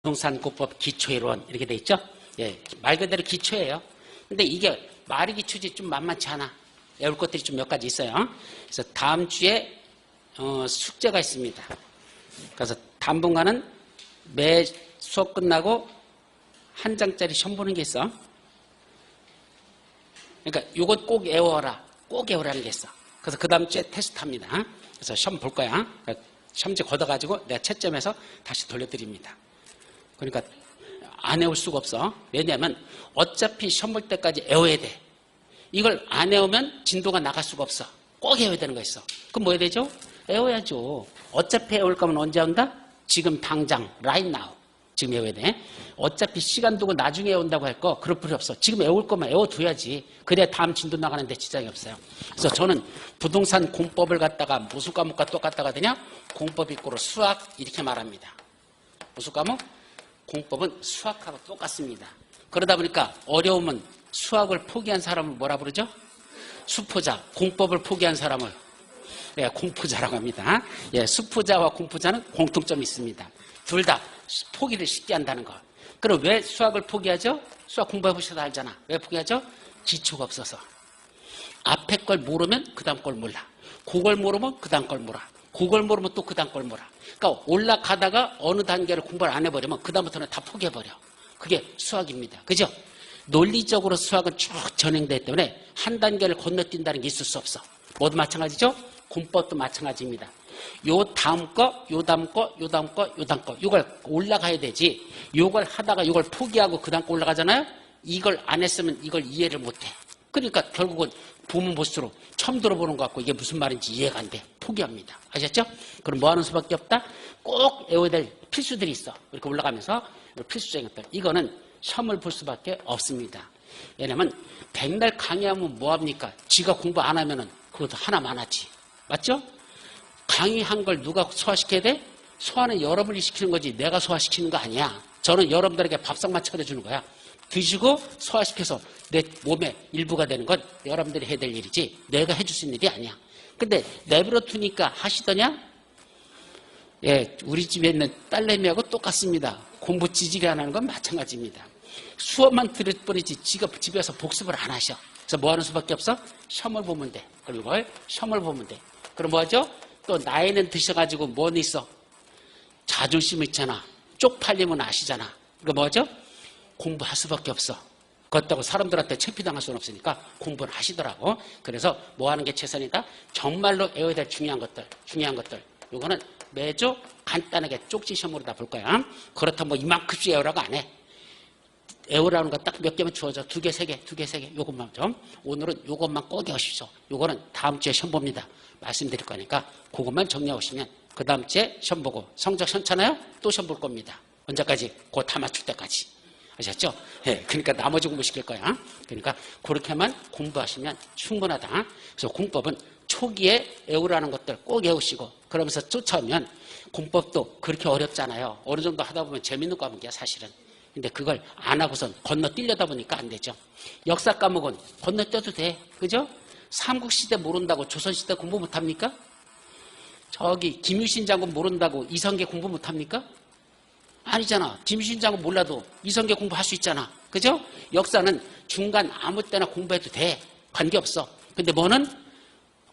부동산공법 기초이론 이렇게 돼 있죠. 예, 말 그대로 기초예요. 근데 이게 말이 기초지 좀 만만치 않아. 외울 것들이 좀 몇 가지 있어요. 그래서 다음 주에 숙제가 있습니다. 그래서 당분간은 매 수업 끝나고 한 장짜리 시험 보는 게 있어. 그러니까 이것 꼭 외워라. 꼭 외우라는 게 있어. 그래서 그 다음 주에 테스트합니다. 그래서 시험 볼 거야. 그러니까 시험지 걷어가지고 내가 채점해서 다시 돌려드립니다. 그러니까 안 외울 수가 없어. 왜냐하면 어차피 시험 볼 때까지 외워야 돼. 이걸 안 외우면 진도가 나갈 수가 없어. 꼭 외워야 되는 거 있어. 그럼 뭐 해야 되죠? 외워야죠. 어차피 외울 거면 언제 한다? 지금 당장 right now. 지금 외워야 돼. 어차피 시간 두고 나중에 외운다고 할 거 그럴 필요 없어. 지금 외울 거면 외워둬야지. 그래야 다음 진도 나가는데 지장이 없어요. 그래서 저는 부동산 공법을 갖다가 무슨 과목과 똑같다고 하더냐? 공법 이꼬르 수학 이렇게 말합니다. 무슨 과목? 공법은 수학하고 똑같습니다. 그러다 보니까 어려우면 수학을 포기한 사람을 뭐라 부르죠? 수포자. 공법을 포기한 사람을 공포자라고 합니다. 수포자와 공포자는 공통점이 있습니다. 둘 다 포기를 쉽게 한다는 거. 그럼 왜 수학을 포기하죠? 수학 공부해보셔도 알잖아. 왜 포기하죠? 기초가 없어서. 앞에 걸 모르면 그 다음 걸 몰라. 그걸 모르면 그 다음 걸 몰라. 그걸 모르면 또 그 다음 걸 몰라. 그러니까 올라가다가 어느 단계를 공부를 안 해버리면 그 다음부터는 다 포기해버려. 그게 수학입니다. 그죠? 논리적으로 수학은 쭉 전행되기 때문에 한 단계를 건너뛴다는 게 있을 수 없어. 모두 마찬가지죠? 공법도 마찬가지입니다. 요 다음 거, 요 다음 거, 요 다음 거, 요 다음 거. 이걸 올라가야 되지. 요걸 하다가 이걸 포기하고 그 다음 거 올라가잖아요? 이걸 안 했으면 이걸 이해를 못 해. 그러니까 결국은 보면 볼수록 처음 들어보는 것 같고 이게 무슨 말인지 이해가 안 돼. 포기합니다. 아셨죠? 그럼 뭐 하는 수밖에 없다? 꼭 외워야 될 필수들이 있어. 이렇게 올라가면서 필수적인 것들. 이거는 시험을 볼 수밖에 없습니다. 왜냐면 백날 강의하면 뭐합니까? 지가 공부 안 하면은 그것도 하나만 하지. 맞죠? 강의한 걸 누가 소화시켜야 돼? 소화는 여러분이 시키는 거지 내가 소화시키는 거 아니야. 저는 여러분들에게 밥상만 차려주는 거야. 드시고 소화시켜서 내 몸의 일부가 되는 건 여러분들이 해야 될 일이지 내가 해줄 수 있는 일이 아니야. 근데 내버려 두니까 하시더냐? 우리 집에 있는 딸내미하고 똑같습니다. 공부 지지리 안 하는 건 마찬가지입니다. 수업만 들을 뿐이지 지가 집에서 복습을 안 하셔. 그래서 뭐 하는 수밖에 없어? 시험을 보면 돼. 그리고 시험을 보면 돼. 그럼 뭐 하죠? 또 나이는 드셔가지고 뭐는 있어? 자존심 있잖아. 쪽팔리면 아시잖아. 그러니까 뭐 하죠? 공부할 수밖에 없어. 그렇다고 사람들한테 창피당할 수는 없으니까 공부를 하시더라고. 그래서 뭐 하는 게 최선이다? 정말로 외워야 될 중요한 것들. 요거는 매주 간단하게 쪽지 시험으로 다 볼 거야. 그렇다면 뭐 이만큼씩 외우라고 안 해. 외우라는 거 딱 몇 개만 주어져. 2개, 3개, 2개, 3개. 요것만 좀. 오늘은 요것만 꼭 외우십시오. 요거는 다음 주에 시험 봅니다. 말씀드릴 거니까 그것만 정리해 오시면 그 다음 주에 시험 보고 성적 괜찮아요? 또 시험 볼 겁니다. 언제까지? 그거 다 맞출 때까지. 아셨죠? 그러니까 나머지 공부 시킬 거야. 그러니까 그렇게만 공부하시면 충분하다. 그래서 공법은 초기에 외우라는 것들 꼭 외우시고 그러면서 쫓아오면 공법도 그렇게 어렵잖아요. 어느 정도 하다 보면 재밌는 과목이야 사실은. 근데 그걸 안 하고선 건너뛰려다 보니까 안 되죠. 역사 과목은 건너뛰어도 돼. 그죠? 삼국시대 모른다고 조선시대 공부 못합니까? 저기 김유신 장군 모른다고 이성계 공부 못합니까? 아니잖아. 김유신 장군 몰라도 이성계 공부할 수 있잖아. 그죠? 역사는 중간 아무 때나 공부해도 돼. 관계없어. 근데 뭐는?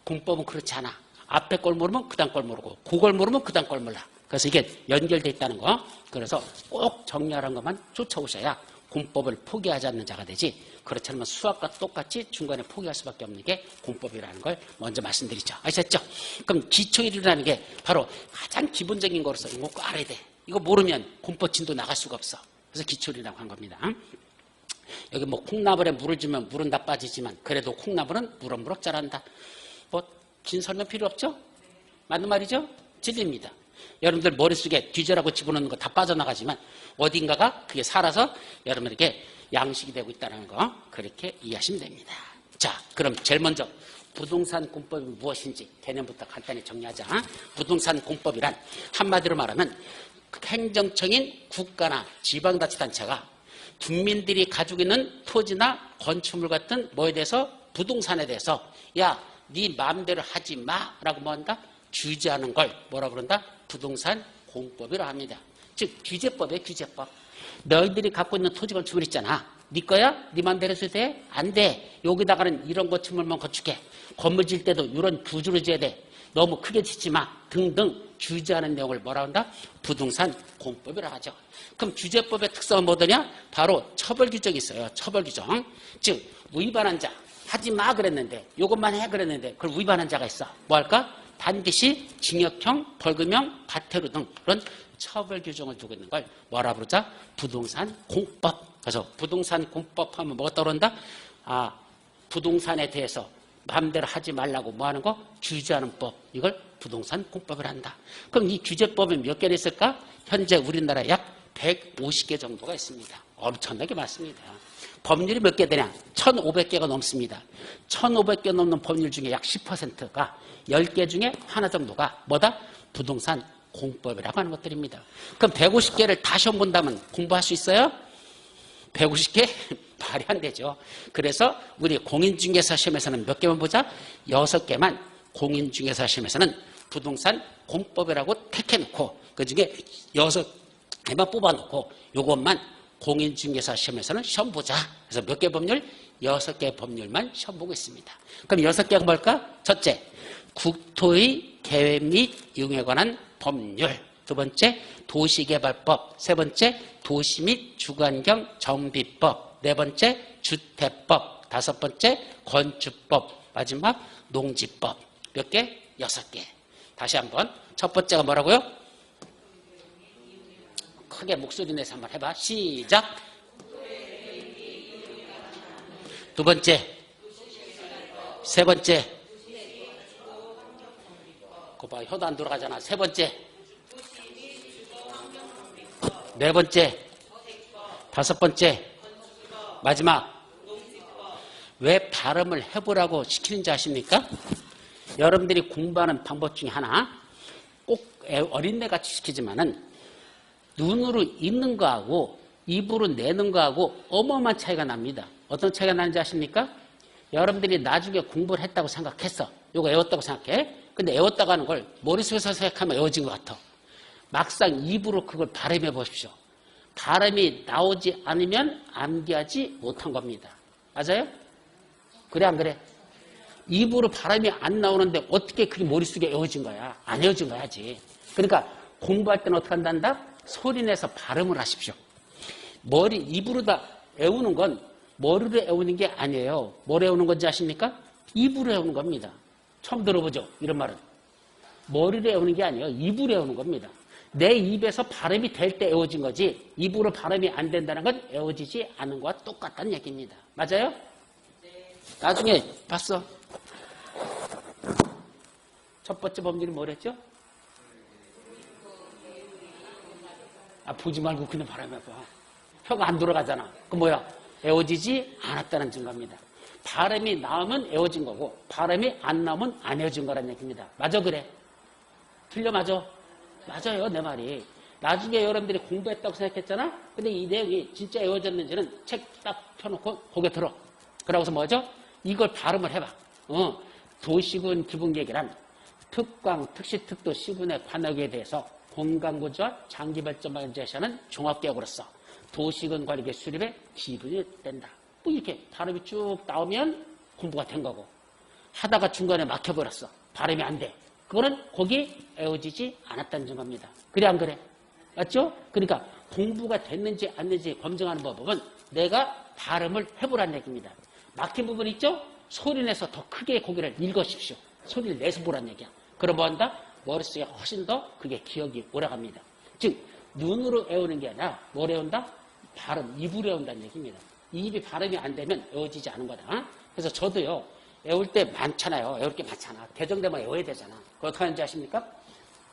공법은 그렇지 않아. 앞에 걸 모르면 그 다음 걸 모르고 그걸 모르면 그 다음 걸 몰라. 그래서 이게 연결되어 있다는 거. 그래서 꼭 정리하는 것만 쫓아오셔야 공법을 포기하지 않는 자가 되지. 그렇지 않으면 수학과 똑같이 중간에 포기할 수밖에 없는 게 공법이라는 걸 먼저 말씀드리죠. 아셨죠? 그럼 기초일이라는 게 바로 가장 기본적인 거로서 이거 꼭 알아야 돼. 이거 모르면 공법 진도 나갈 수가 없어. 그래서 기초일이라고 한 겁니다. 여기 뭐 콩나물에 물을 주면 물은 다 빠지지만 그래도 콩나물은 무럭무럭 자란다. 뭐 긴 설명 필요 없죠? 맞는 말이죠? 진리입니다. 여러분들 머릿속에 뒤져라고 집어넣는 거 다 빠져나가지만 어딘가가 그게 살아서 여러분에게 양식이 되고 있다는 거 그렇게 이해하시면 됩니다. 자, 그럼 제일 먼저 부동산 공법이 무엇인지 개념부터 간단히 정리하자. 부동산 공법이란 한마디로 말하면 행정청인 국가나 지방자치단체가 국민들이 가지고 있는 토지나 건축물 같은 뭐에 대해서 부동산에 대해서 야, 네 마음대로 하지 마라고 뭐 한다? 규제하는 걸 뭐라 그런다? 부동산 공법이라 합니다. 즉 규제법이에요. 규제법. 너희들이 갖고 있는 토지 건축물 있잖아. 네 거야? 네 맘대로 해도 돼? 안 돼. 여기다가는 이런 건축물만 건축해. 건물 질 때도 이런 구조로 지어야 돼. 너무 크게 짓지 마. 등등 규제하는 내용을 뭐라 한다? 부동산 공법이라고 하죠. 그럼 규제법의 특성은 뭐더냐? 바로 처벌 규정이 있어요. 처벌 규정. 즉 위반한 자 하지 마 그랬는데 이것만 해 그랬는데 그걸 위반한 자가 있어. 뭐 할까? 반드시 징역형, 벌금형, 과태료 등 그런 처벌 규정을 두고 있는 걸 뭐라 부르자? 부동산 공법. 그래서 부동산 공법 하면 뭐가 떠오른다? 부동산에 대해서 마음대로 하지 말라고 뭐 하는 거? 규제하는 법. 이걸 부동산 공법을 한다. 그럼 이 규제법이 몇 개나 있을까? 현재 우리나라에 약 150개 정도가 있습니다. 엄청나게 많습니다. 법률이 몇 개 되냐? 1,500개가 넘습니다. 1,500개 넘는 법률 중에 약 10%가 10개 중에 하나 정도가 뭐다? 부동산 공법이라고 하는 것들입니다. 그럼 150개를 다 시험 본다면 공부할 수 있어요? 150개? 말이 안 되죠. 그래서 우리 공인중개사 시험에서는 몇 개만 보자? 6개만 공인중개사 시험에서는 부동산 공법이라고 택해놓고 그중에 6개만 뽑아놓고 이것만 공인중개사 시험에서는 시험 보자. 그래서 몇 개 법률? 6개 법률만 시험 보고 있습니다. 그럼 6개가 뭘까? 첫째, 국토의 계획 및 이용에 관한 법률. 두 번째, 도시개발법. 세 번째, 도시 및 주거환경 정비법. 네 번째, 주택법. 다섯 번째, 건축법. 마지막, 농지법. 몇 개? 6개. 다시 한번. 첫 번째가 뭐라고요? 크게 목소리 내서 한번 해봐. 시작. 두 번째. 세 번째. 그거 봐, 혀도 안 돌아가잖아. 세 번째. 네 번째. 다섯 번째. 마지막. 왜 발음을 해보라고 시키는지 아십니까? 여러분들이 공부하는 방법 중에 하나, 꼭 어린애같이 시키지만은 눈으로 읽는 거하고 입으로 내는 거하고 어마어마한 차이가 납니다. 어떤 차이가 나는지 아십니까? 여러분들이 나중에 공부를 했다고 생각했어. 이거 외웠다고 생각해. 근데 외웠다고 하는 걸 머릿속에서 생각하면 외워진 것 같아. 막상 입으로 그걸 발음해 보십시오. 발음이 나오지 않으면 암기하지 못한 겁니다. 맞아요? 그래 안 그래? 입으로 발음이 안 나오는데 어떻게 그게 머릿속에 외워진 거야? 안 외워진 거야지. 그러니까 공부할 때는 어떻게 한단다? 소리내서 발음을 하십시오. 입으로 다 외우는 건 머리로 외우는 게 아니에요. 뭘 외우는 건지 아십니까? 입으로 외우는 겁니다. 처음 들어보죠? 이런 말은. 머리로 외우는 게 아니에요. 입으로 외우는 겁니다. 내 입에서 발음이 될 때 외워진 거지 입으로 발음이 안 된다는 건 외워지지 않은 거와 똑같다는 얘기입니다. 맞아요? 네. 나중에 봤어. 첫 번째 법률이 뭐랬죠? 보지 말고 그냥 발음해봐. 혀가 안 돌아가잖아. 그 뭐야? 외워지지 않았다는 증거입니다. 발음이 나오면 외워진 거고 발음이 안 나오면 안 외워진 거라는 얘기입니다. 맞아 그래? 틀려 맞아? 맞아요 내 말이. 나중에 여러분들이 공부했다고 생각했잖아. 근데 이 내용이 진짜 외워졌는지는 책 딱 펴놓고 고개 들어. 그러고서 뭐죠? 이걸 발음을 해봐. 도시군 기본계획이란 특광, 특시특도 시군의 관역에 대해서 공간구조와 장기발전망을 제시하는 종합계획으로서 도시군 관리계 수립에 기본이 된다. 뭐 이렇게 발음이 쭉 나오면 공부가 된 거고 하다가 중간에 막혀버렸어. 발음이 안 돼. 그거는 거기 외워지지 않았다는 증거입니다. 그래 안 그래? 맞죠? 그러니까 공부가 됐는지 안 됐는지 검증하는 방법은 내가 발음을 해보라는 얘기입니다. 막힌 부분 있죠? 소리내서 더 크게 고개를 읽으십시오. 소리를 내서 보라는 얘기야. 그럼 뭐 한다? 머릿속에 훨씬 더 그게 기억이 오래갑니다. 즉 눈으로 외우는 게 아니라 뭘 외운다? 발음, 입으로 외운다는 얘기입니다. 이 입이 발음이 안 되면 외워지지 않은 거다. 그래서 저도요 외울 때 많잖아요. 외울 게 많잖아. 개정되면 외워야 되잖아. 그거 어떻게 하는지 아십니까?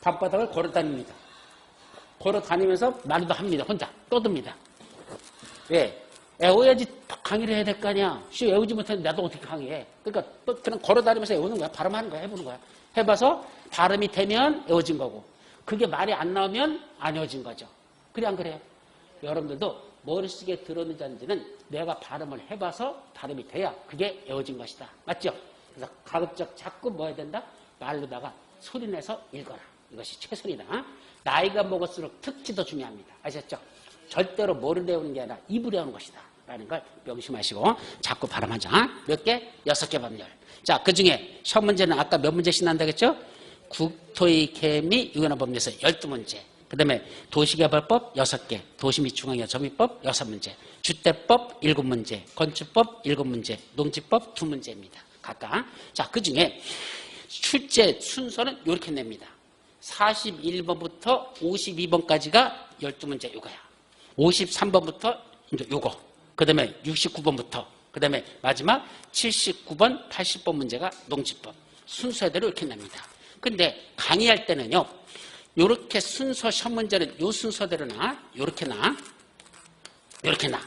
밤바닥을 걸어 다닙니다. 걸어 다니면서 말도 합니다. 혼자 떠듭니다. 왜? 외워야지 강의를 해야 될 거 아니야. 외우지 못했는데 나도 어떻게 강의해. 그러니까 그냥 걸어 다니면서 외우는 거야. 발음하는 거야. 해보는 거야. 해봐서 발음이 되면 외워진 거고 그게 말이 안 나오면 안 외워진 거죠. 그래 안 그래요? 여러분들도 머릿속에 들었는지 아닌지는 내가 발음을 해봐서 발음이 돼야 그게 외워진 것이다. 맞죠? 그래서 가급적 자꾸 뭐 해야 된다? 말로다가 소리내서 읽어라. 이것이 최선이다. 나이가 먹을수록 특히 더 중요합니다. 아셨죠? 절대로 뭐를 외우는 게 아니라 입을 외우는 것이다. 라는 걸 명심하시고 자꾸 발음하자. 몇 개? 6개 법률. 자, 그 중에 시험 문제는 아까 몇 문제씩 난다겠죠? 국토의 개미 유연한 법률에서 12문제. 그 다음에 도시개발법 6개, 도시및중앙형 점유법 6문제, 주택법 7문제, 건축법 7문제, 농지법 2문제입니다. 각각. 자, 그 중에 출제 순서는 이렇게 냅니다. 41번부터 52번까지가 12문제 요거야. 53번부터 이제 요거. 그 다음에 69번부터, 그 다음에 마지막 79번, 80번 문제가 농지법. 순서대로 이렇게 냅니다. 근데 강의할 때는요, 요렇게 순서 시험 문제는 요 순서대로 나, 요렇게 나,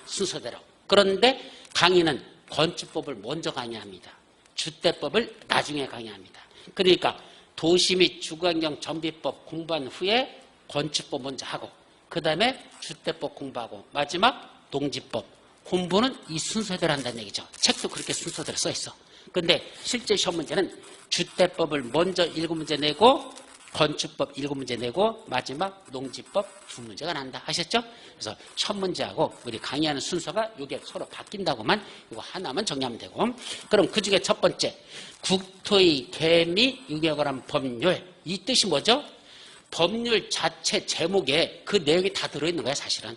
순서대로. 그런데 강의는 건축법을 먼저 강의합니다. 주택법을 나중에 강의합니다. 그러니까 도시 및 주거환경 정비법 공부한 후에 건축법 먼저 하고, 그 다음에 주택법 공부하고, 마지막 농지법. 공부는 이 순서대로 한다는 얘기죠. 책도 그렇게 순서대로 써 있어. 근데 실제 시험 문제는 주택법을 먼저 7문제 내고, 건축법 7문제 내고, 마지막 농지법 2문제가 난다. 아셨죠? 그래서 첫 문제하고 우리 강의하는 순서가 이게 서로 바뀐다고만 이거 하나만 정리하면 되고. 그럼 그 중에 첫 번째, 국토의 개미 유기에 관한 법률. 이 뜻이 뭐죠? 법률 자체 제목에 그 내용이 다 들어있는 거야, 사실은.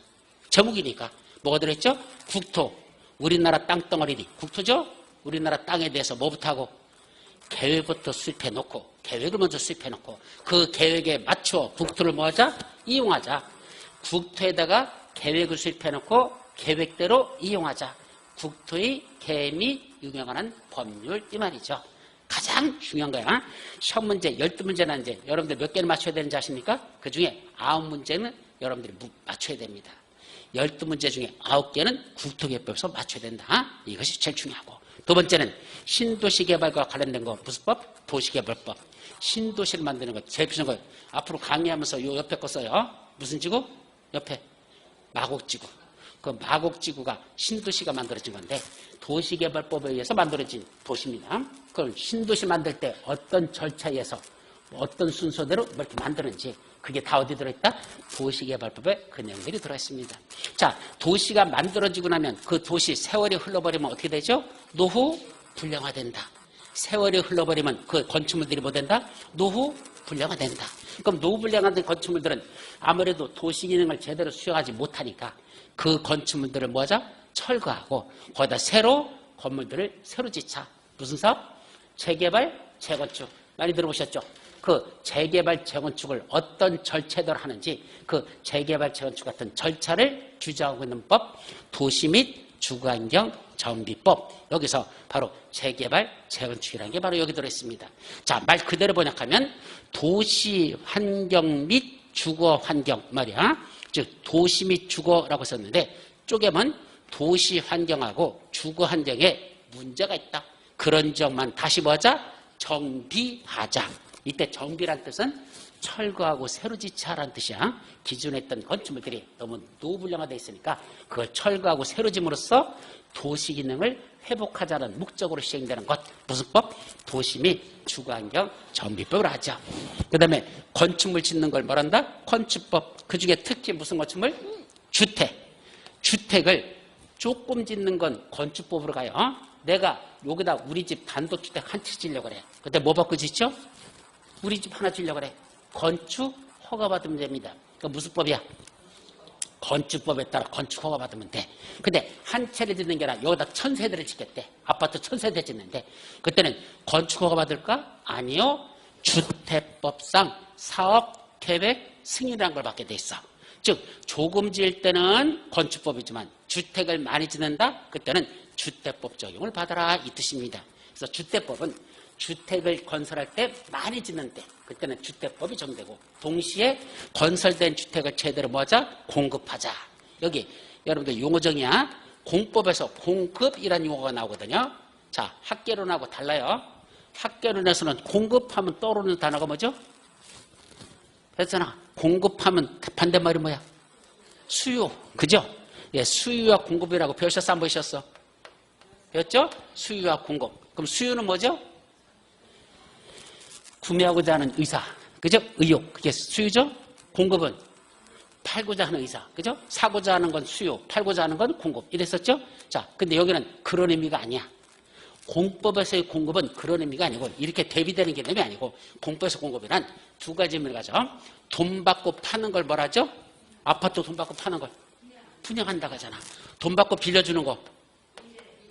제목이니까. 뭐가 들어있죠? 국토. 우리나라 땅덩어리. 국토죠? 우리나라 땅에 대해서 뭐부터 하고? 계획부터 수립해놓고, 계획을 먼저 수립해놓고, 그 계획에 맞춰 국토를 뭐 하자? 이용하자. 국토에다가 계획을 수립해놓고, 계획대로 이용하자. 국토의 개미 유명한 법률, 이 말이죠. 가장 중요한 거야. 시험 문제 12문제 난제 여러분들 몇 개를 맞춰야 되는지 아십니까? 그 중에 9문제는 여러분들이 맞춰야 됩니다. 12문제 중에 9개는 국토개법에서 맞춰야 된다. 이것이 제일 중요하고. 두 번째는 신도시 개발과 관련된 거. 무슨 법? 도시개발법. 신도시를 만드는 것. 제일 필요한 거. 앞으로 강의하면서 요 옆에 거 써요. 무슨 지구? 옆에. 마곡지구. 그 마곡지구가 신도시가 만들어진 건데 도시개발법에 의해서 만들어진 도시입니다. 그럼 신도시 만들 때 어떤 절차에 의해서 어떤 순서대로 이렇게 만드는지 그게 다 어디 들어있다? 도시개발법에 그 내용들이 들어있습니다. 자, 도시가 만들어지고 나면 그 도시 세월이 흘러버리면 어떻게 되죠? 노후 불량화된다. 세월이 흘러버리면 그 건축물들이 뭐 된다? 노후 불량화된다. 그럼 노후 불량화된 건축물들은 아무래도 도시 기능을 제대로 수행하지 못하니까 그 건축물들을 뭐 하자? 철거하고 거기다 새로 건물들을 새로 짓자. 무슨 사업? 재개발, 재건축. 많이 들어보셨죠? 그 재개발, 재건축을 어떤 절차대로 하는지 그 재개발, 재건축 같은 절차를 규정하고 있는 법, 도시 및 주거환경 정비법. 여기서 바로 재개발, 재건축이라는 게 바로 여기 들어있습니다. 자, 말 그대로 번역하면 도시 환경 및 주거 환경 말이야. 즉 도시 및 주거라고 썼는데 쪼개면 도시 환경하고 주거 환경에 문제가 있다. 그런 점만 다시 뭐하자? 정비하자. 이때 정비란 뜻은 철거하고 새로 짓자라는 뜻이야. 기존에 있던 건축물들이 너무 노후불량화되어 있으니까 그걸 철거하고 새로 짐으로써 도시 기능을 회복하자는 목적으로 시행되는 것. 무슨 법? 도시 및 주거환경 정비법을 하죠. 그 다음에 건축물 짓는 걸 뭐란다? 건축법. 그 중에 특히 무슨 건축물? 주택. 주택을 조금 짓는 건 건축법으로 가요. 내가 여기다 우리 집 단독주택 한 채 짓려고 그래. 그때 뭐 받고 짓죠? 우리 집 하나 짓려고 그래. 건축 허가 받으면 됩니다. 그 무슨 법이야? 건축법에 따라 건축 허가 받으면 돼. 근데 한 채를 짓는 게 아니라 여기다 1000세대를 짓겠대. 아파트 1000세대 짓는데 그때는 건축 허가 받을까? 아니요. 주택법상 사업 계획 승인이라는 걸 받게 돼 있어. 즉 조금 지을 때는 건축법이지만 주택을 많이 짓는다? 그때는 주택법 적용을 받아라 이 뜻입니다. 그래서 주택법은 주택을 건설할 때 많이 짓는데 그때는 주택법이 적용되고 동시에 건설된 주택을 제대로 뭐하자? 공급하자. 여기 여러분들 용어정의야. 공법에서 공급이라는 용어가 나오거든요. 자, 학개론하고 달라요. 학개론에서는 공급하면 떠오르는 단어가 뭐죠? 그랬잖아. 공급하면 반대말이 뭐야? 수요. 그죠? 예, 수요와 공급이라고 배우셨어? 안 배우셨어? 배웠죠? 수요와 공급. 그럼 수요는 뭐죠? 구매하고자 하는 의사. 그죠? 의욕. 그게 수요죠? 공급은 팔고자 하는 의사, 그죠? 사고자 하는 건 수요, 팔고자 하는 건 공급. 이랬었죠? 자, 근데 여기는 그런 의미가 아니야. 공법에서의 공급은 그런 의미가 아니고 이렇게 대비되는 개념이 아니고 공법에서 공급이란 두 가지 의미를 가져. 돈 받고 파는 걸 뭐라 하죠? 아파트 돈 받고 파는 걸 분양한다고 하잖아. 돈 받고 빌려주는 거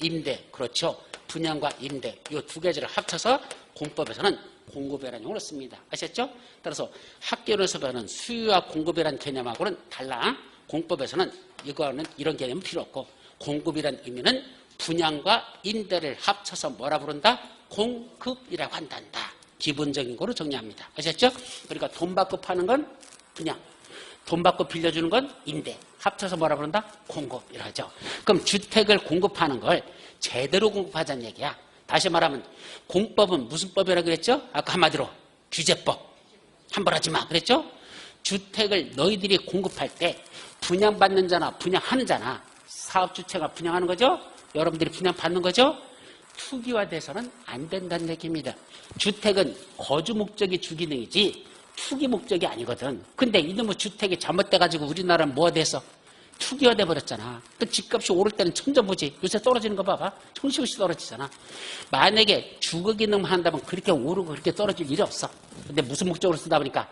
임대. 그렇죠. 분양과 임대. 이 두 가지를 합쳐서 공법에서는 공급이라는 용어를 씁니다. 아셨죠? 따라서 학계론에서 배우는 수요와 공급이라는 개념하고는 달라. 공법에서는 이거는 이런 개념은 필요 없고 공급이라는 의미는 분양과 임대를 합쳐서 뭐라 부른다? 공급이라고 한단다. 기본적인 거로 정리합니다. 아셨죠? 그러니까 돈 받고 파는 건 분양, 돈 받고 빌려주는 건 임대. 합쳐서 뭐라 부른다? 공급이라고 하죠. 그럼 주택을 공급하는 걸 제대로 공급하자는 얘기야. 다시 말하면 공법은 무슨 법이라고 그랬죠? 아까 한마디로 규제법. 함부로 하지 마 그랬죠? 주택을 너희들이 공급할 때 분양받는 자나 분양하는 자나 사업주체가 분양하는 거죠? 여러분들이 분양받는 거죠? 투기화돼서는 안 된다는 얘기입니다. 주택은 거주 목적이 주기능이지 투기 목적이 아니거든. 근데 이놈의 주택이 잘못돼가지고 우리나라는 뭐가 돼서 투기화돼 버렸잖아. 또 집값이 오를 때는 천정부지. 요새 떨어지는 거 봐봐. 천시우시 떨어지잖아. 만약에 주거 기능만 한다면 그렇게 오르고 그렇게 떨어질 일이 없어. 근데 무슨 목적으로 쓰다 보니까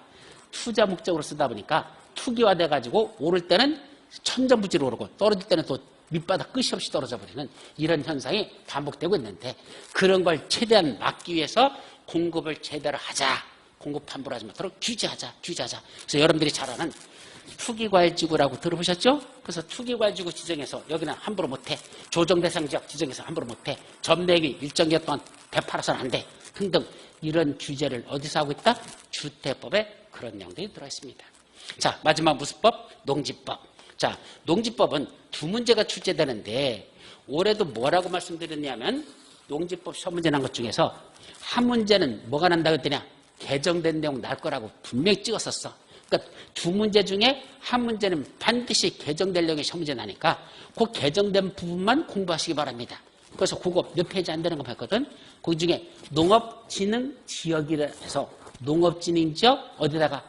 투자 목적으로 쓰다 보니까 투기화돼 가지고 오를 때는 천정부지로 오르고 떨어질 때는 또 밑바닥 끝이 없이 떨어져 버리는 이런 현상이 반복되고 있는데 그런 걸 최대한 막기 위해서 공급을 제대로 하자. 공급 함부로 하지 못하도록 규제하자. 그래서 여러분들이 잘 아는 투기과열지구라고 들어보셨죠? 그래서 투기과열지구 지정해서 여기는 함부로 못해. 조정대상지역 지정해서 함부로 못해. 전매기 일정 기간 동안 되팔아서는 안 돼. 등등 이런 규제를 어디서 하고 있다? 주택법에 그런 내용들이 들어있습니다. 자, 마지막 무슨 법? 농지법. 자, 농지법은 두 문제가 출제되는데 올해도 뭐라고 말씀드렸냐면 농지법 시험 문제 난 것 중에서 한 문제는 뭐가 난다고 했더냐? 개정된 내용 날 거라고 분명히 찍었었어. 그러니까 두 문제 중에 한 문제는 반드시 개정될 내용이 시험 문제 나니까 그 개정된 부분만 공부하시기 바랍니다. 그래서 그거 몇 페이지 안 되는 거 봤거든. 그 중에 농업진흥지역이라 해서 농업진흥지역 어디다가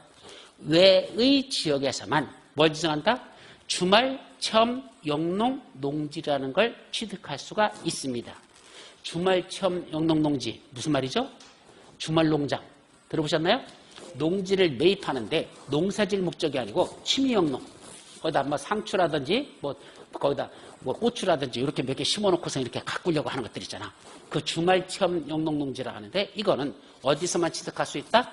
외의 지역에서만 뭘 지정한다? 주말 체험 영농 농지라는 걸 취득할 수가 있습니다. 주말 체험 영농 농지 무슨 말이죠? 주말 농장 들어보셨나요? 농지를 매입하는데 농사질 목적이 아니고 취미 영농. 거기다 뭐 상추라든지 뭐 거기다 뭐 고추라든지 이렇게 몇 개 심어놓고서 이렇게 가꾸려고 하는 것들 있잖아. 그 주말 체험 영농 농지라 하는데 이거는 어디서만 취득할 수 있다?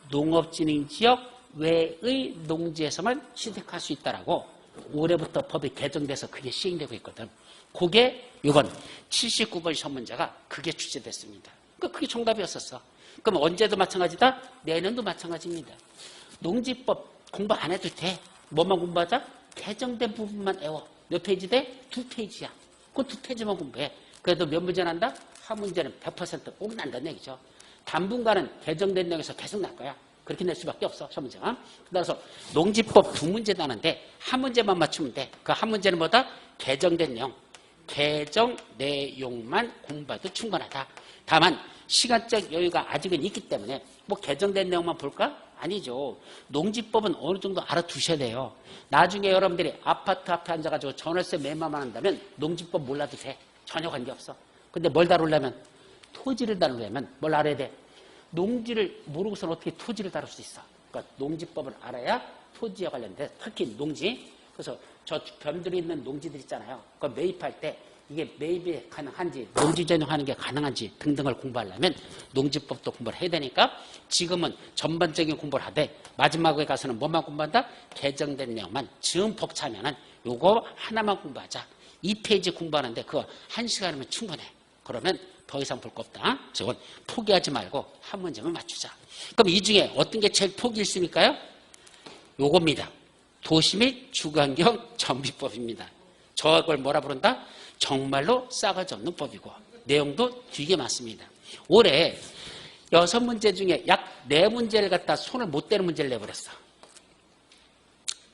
농업진흥지역 외의 농지에서만 취득할 수 있다라고 올해부터 법이 개정돼서 그게 시행되고 있거든. 그게 이건 79번 시험 문제가 그게 출제됐습니다. 그게 정답이었었어. 그럼 언제도 마찬가지다? 내년도 마찬가지입니다. 농지법 공부 안 해도 돼. 뭐만 공부하자? 개정된 부분만 외워. 몇 페이지 돼? 2페이지야. 그 2페이지만 공부해. 그래도 몇 문제 난다? 한 문제는 100%꼭 난다는 얘기죠. 당분간은 개정된 내용에서 계속 날 거야. 그렇게 낼 수밖에 없어, 시험 문제가. 따라서 농지법 두 문제 나는데 한 문제만 맞추면 돼. 그 한 문제는 뭐다? 개정된 내용. 개정 내용만 공부해도 충분하다. 다만 시간적 여유가 아직은 있기 때문에 뭐 개정된 내용만 볼까? 아니죠. 농지법은 어느 정도 알아두셔야 돼요. 나중에 여러분들이 아파트 앞에 앉아가지고 전월세 매매만 한다면 농지법 몰라도 돼. 전혀 관계없어. 근데 뭘 다루려면 토지를 다루려면 뭘 알아야 돼? 농지를 모르고서는 어떻게 토지를 다룰 수 있어. 그러니까 농지법을 알아야 토지와 관련된 특히 농지. 그래서 저 변들이 있는 농지들 있잖아요. 그거 매입할 때 이게 매입이 가능한지 농지 전용하는 게 가능한지 등등을 공부하려면 농지법도 공부를 해야 되니까 지금은 전반적인 공부를 하되 마지막에 가서는 뭐만 공부한다? 개정된 내용만. 지금 벅차면은 요거 하나만 공부하자. 2페이지 공부하는데 그거 1시간이면 충분해. 그러면 더 이상 볼 거 없다. 저건 포기하지 말고 한 문제만 맞추자. 그럼 이 중에 어떤 게 제일 포기일 수 있을까요? 요겁니다. 도시 및 주거환경 정비법입니다. 저걸 뭐라 부른다? 정말로 싸가지 없는 법이고 내용도 되게 많습니다. 올해 6문제 중에 약 4문제를 갖다 손을 못 대는 문제를 내버렸어.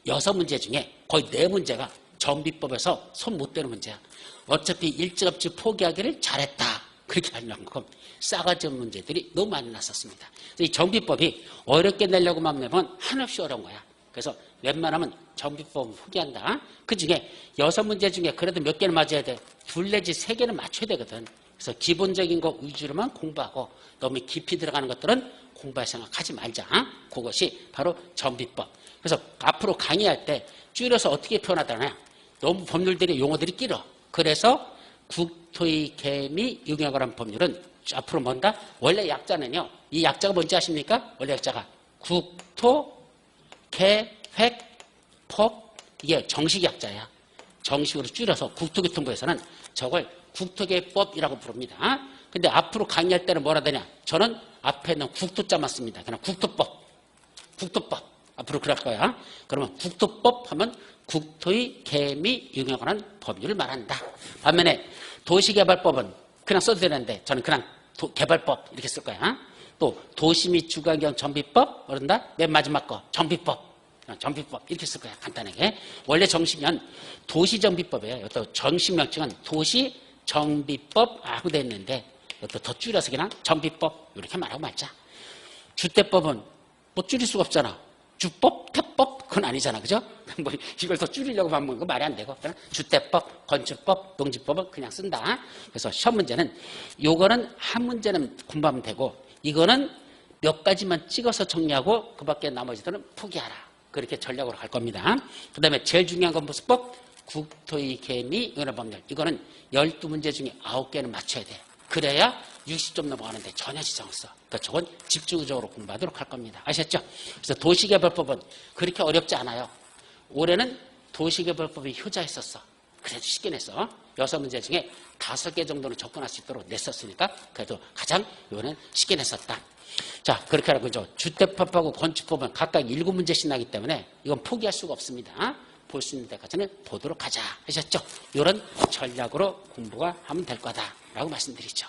6문제 중에 거의 4문제가 정비법에서 손 못 대는 문제야. 어차피 일찌감치 포기하기를 잘했다. 그렇게 하려는 건 싸가지 없는 문제들이 너무 많이 났었습니다. 이 정비법이 어렵게 내려고만 내면 한없이 어려운 거야. 그래서 웬만하면 정비법은 포기한다. 그 중에 6문제 중에 그래도 몇 개는 맞아야 돼. 2 내지 3개는 맞춰야 되거든. 그래서 기본적인 거 위주로만 공부하고 너무 깊이 들어가는 것들은 공부할 생각하지 말자. 그것이 바로 정비법. 그래서 앞으로 강의할 때 줄여서 어떻게 표현하잖아요. 너무 법률들이 용어들이 길어. 그래서 국토의 개미 융약어란 법률은 앞으로 뭔다? 원래 약자는요. 이 약자가 뭔지 아십니까? 원래 약자가 국토 계획 법 이게 정식 약자야. 정식으로 줄여서 국토교통부에서는 저걸 국토계획법이라고 부릅니다. 근데 앞으로 강의할 때는 뭐라 되냐? 저는 앞에 있는 국토자만 씁니다. 그냥 국토법. 앞으로 그럴 거야. 그러면 국토법 하면 국토의 개미 융약어란 법률을 말한다. 반면에 도시개발법은 그냥 써도 되는데 저는 그냥 개발법 이렇게 쓸 거야. 또 도시 및 주거환경 정비법 모른다? 맨 마지막 거 정비법 이렇게 쓸 거야. 간단하게. 원래 정식은 도시정비법이에요. 또 정식 명칭은 도시정비법 하고 돼 있는데 또 더 줄여서 그냥 정비법 이렇게 말하고 말자. 주택법은 뭐 줄일 수가 없잖아. 주법, 태법 그건 아니잖아. 그죠? 뭐 이걸 더 줄이려고 하면 그 말이 안 되고 그냥 주택법, 건축법, 농지법은 그냥 쓴다. 그래서 시험 문제는 요거는 한 문제는 공부하면 되고 이거는 몇 가지만 찍어서 정리하고 그 밖에 나머지들은 포기하라. 그렇게 전략으로 갈 겁니다. 그 다음에 제일 중요한 건 무수법, 국토의 개미 연합법률. 이거는 12문제 중에 9개는 맞춰야 돼. 그래야 60점 넘어가는데 전혀 지장 없어. 그러니까 저건 집중적으로 공부하도록 할 겁니다. 아셨죠? 그래서 도시개발법은 그렇게 어렵지 않아요. 올해는 도시개발법이 효자했었어. 그래도 쉽게 냈어. 6문제 중에 5개 정도는 접근할 수 있도록 냈었으니까 그래도 가장 이거는 쉽게 냈었다. 자, 그렇게 하라고 죠. 주택법하고 건축법은 각각 7문제씩 나기 때문에 이건 포기할 수가 없습니다. 볼 수 있는 데까지는 보도록 하자. 하셨죠? 이런 전략으로 공부가 하면 될 거다라고 말씀드리죠.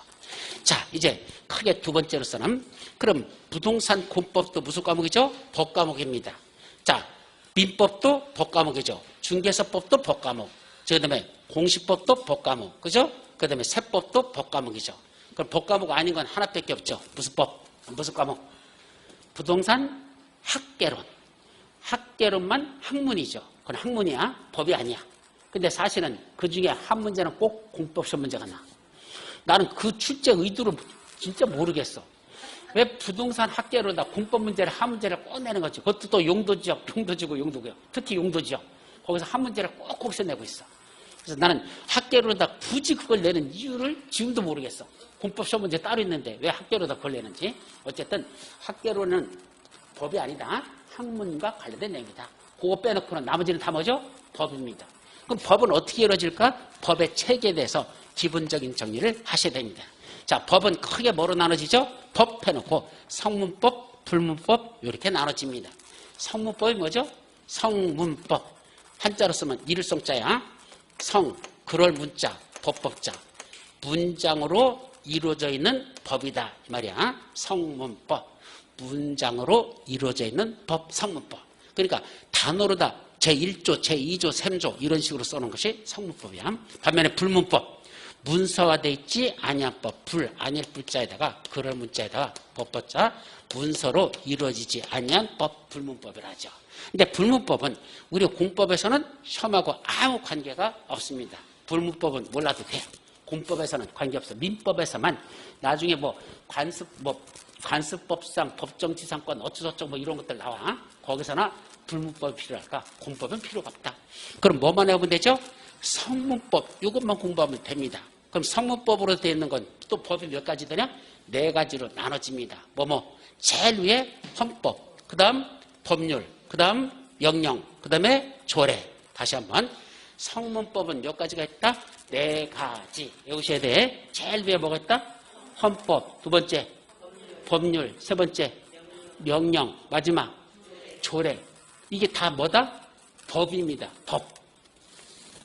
자, 이제 크게 두 번째로서는 그럼 부동산 공법도 무슨 과목이죠? 법과목입니다. 자, 민법도 법과목이죠. 중개사법도 법과목. 그 다음에 공시법도 법과목. 그죠? 그 다음에 세법도 법과목이죠. 그럼 법과목 아닌 건 하나밖에 없죠. 무슨 법? 무슨 과목? 부동산 학개론. 학개론만 학문이죠. 그건 학문이야. 법이 아니야. 근데 사실은 그 중에 한 문제는 꼭 공법 시험 문제가 나. 나는 그 출제 의도를 진짜 모르겠어. 왜 부동산 학개론다 공법 문제를 한 문제를 꼭 내는 거지. 그것도 또 용도지역, 용도지구, 용도구역. 특히 용도지역. 거기서 한 문제를 꼭 거기서 내고 있어. 그래서 나는 학개론다 굳이 그걸 내는 이유를 지금도 모르겠어. 공법 시험 문제 따로 있는데 왜 학개론다 그걸 내는지. 어쨌든 학개론은 법이 아니다. 학문과 관련된 내용이다. 그거 빼놓고는 나머지는 다 뭐죠? 법입니다. 그럼 법은 어떻게 이루어질까? 법의 체계에 대해서 기본적인 정리를 하셔야 됩니다. 자, 법은 크게 뭐로 나눠지죠? 법 해놓고 성문법, 불문법 이렇게 나눠집니다. 성문법이 뭐죠? 성문법. 한자로 쓰면 일성자야. 성, 그럴 문자, 법법자. 문장으로 이루어져 있는 법이다. 이 말이야. 성문법. 문장으로 이루어져 있는 법, 성문법. 그러니까 단어로 다 제1조, 제2조, 3조 이런 식으로 써놓은 것이 성문법이야. 반면에 불문법. 문서화되어 있지 아니한 법, 불, 아닐 불자에다가 그럴 문자에다가 법법자, 문서로 이루어지지 아니한 법, 불문법이라 하죠. 근데 불문법은 우리 공법에서는 시험하고 아무 관계가 없습니다. 불문법은 몰라도 돼. 공법에서는 관계없어. 민법에서만 나중에 관습법상, 법정지상권 어쩌고저쩌고 뭐 이런 것들 나와. 거기서나 불문법이 필요할까? 공법은 필요가 없다. 그럼 뭐만 해보면 되죠? 성문법, 이것만 공부하면 됩니다. 그럼 성문법으로 되어 있는 건 또 법이 몇 가지 되냐? 4가지로 나눠집니다. 제일 위에 헌법, 그 다음 법률, 그 다음 명령, 그 다음에 조례. 다시 한번. 성문법은 몇 가지가 있다? 4가지. 외우셔야 돼. 제일 위에 뭐가 있다? 헌법, 두 번째 법률, 세 번째 명령, 마지막 조례. 이게 다 뭐다? 법입니다. 법.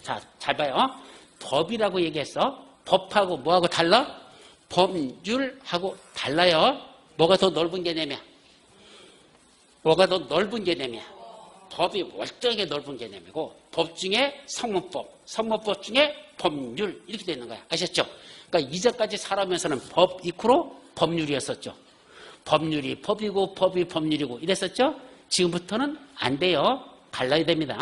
자, 잘 봐요. 법이라고 얘기했어. 법하고 뭐하고 달라? 법률하고 달라요. 뭐가 더 넓은 개념이야? 뭐가 더 넓은 개념이야? 법이 월등하게 넓은 개념이고 법 중에 성문법, 성문법 중에 법률 이렇게 되는 거야. 아셨죠? 그러니까 이전까지 살아오면서는 법 이코로 법률이었었죠. 법률이 법이고 법이 법률이고 이랬었죠? 지금부터는 안 돼요. 갈라야 됩니다.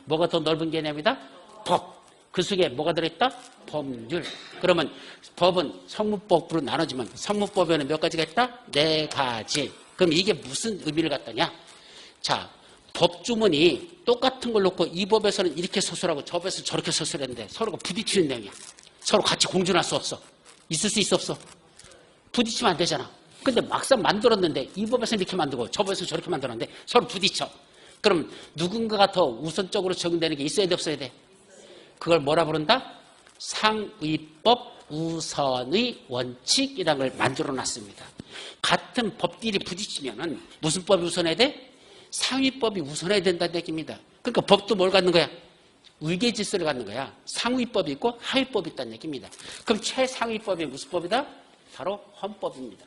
뭐가 더 넓은 개념이다? 법. 그 속에 뭐가 들어있다? 법률. 그러면 법은 성문법으로 나눠지면 성문법에는 몇 가지가 있다? 4가지. 그럼 이게 무슨 의미를 갖다냐? 자, 법주문이 똑같은 걸 놓고 이 법에서는 이렇게 서술하고 저 법에서는 저렇게 서술했는데 서로가 부딪히는 내용이야. 서로 같이 공존할 수 없어. 있을 수 있어 없어? 부딪히면 안 되잖아. 근데 막상 만들었는데 이 법에서는 이렇게 만들고 저 법에서는 저렇게 만들었는데 서로 부딪혀. 그럼 누군가가 더 우선적으로 적용되는 게 있어야 돼 없어야 돼? 그걸 뭐라 부른다? 상위법 우선의 원칙이라는 걸 만들어 놨습니다. 같은 법끼리 부딪히면은 무슨 법이 우선해야 돼? 상위법이 우선해야 된다는 얘기입니다. 그러니까 법도 뭘 갖는 거야? 위계 질서를 갖는 거야. 상위법이 있고 하위법이 있다는 얘기입니다. 그럼 최상위법이 무슨 법이다? 바로 헌법입니다.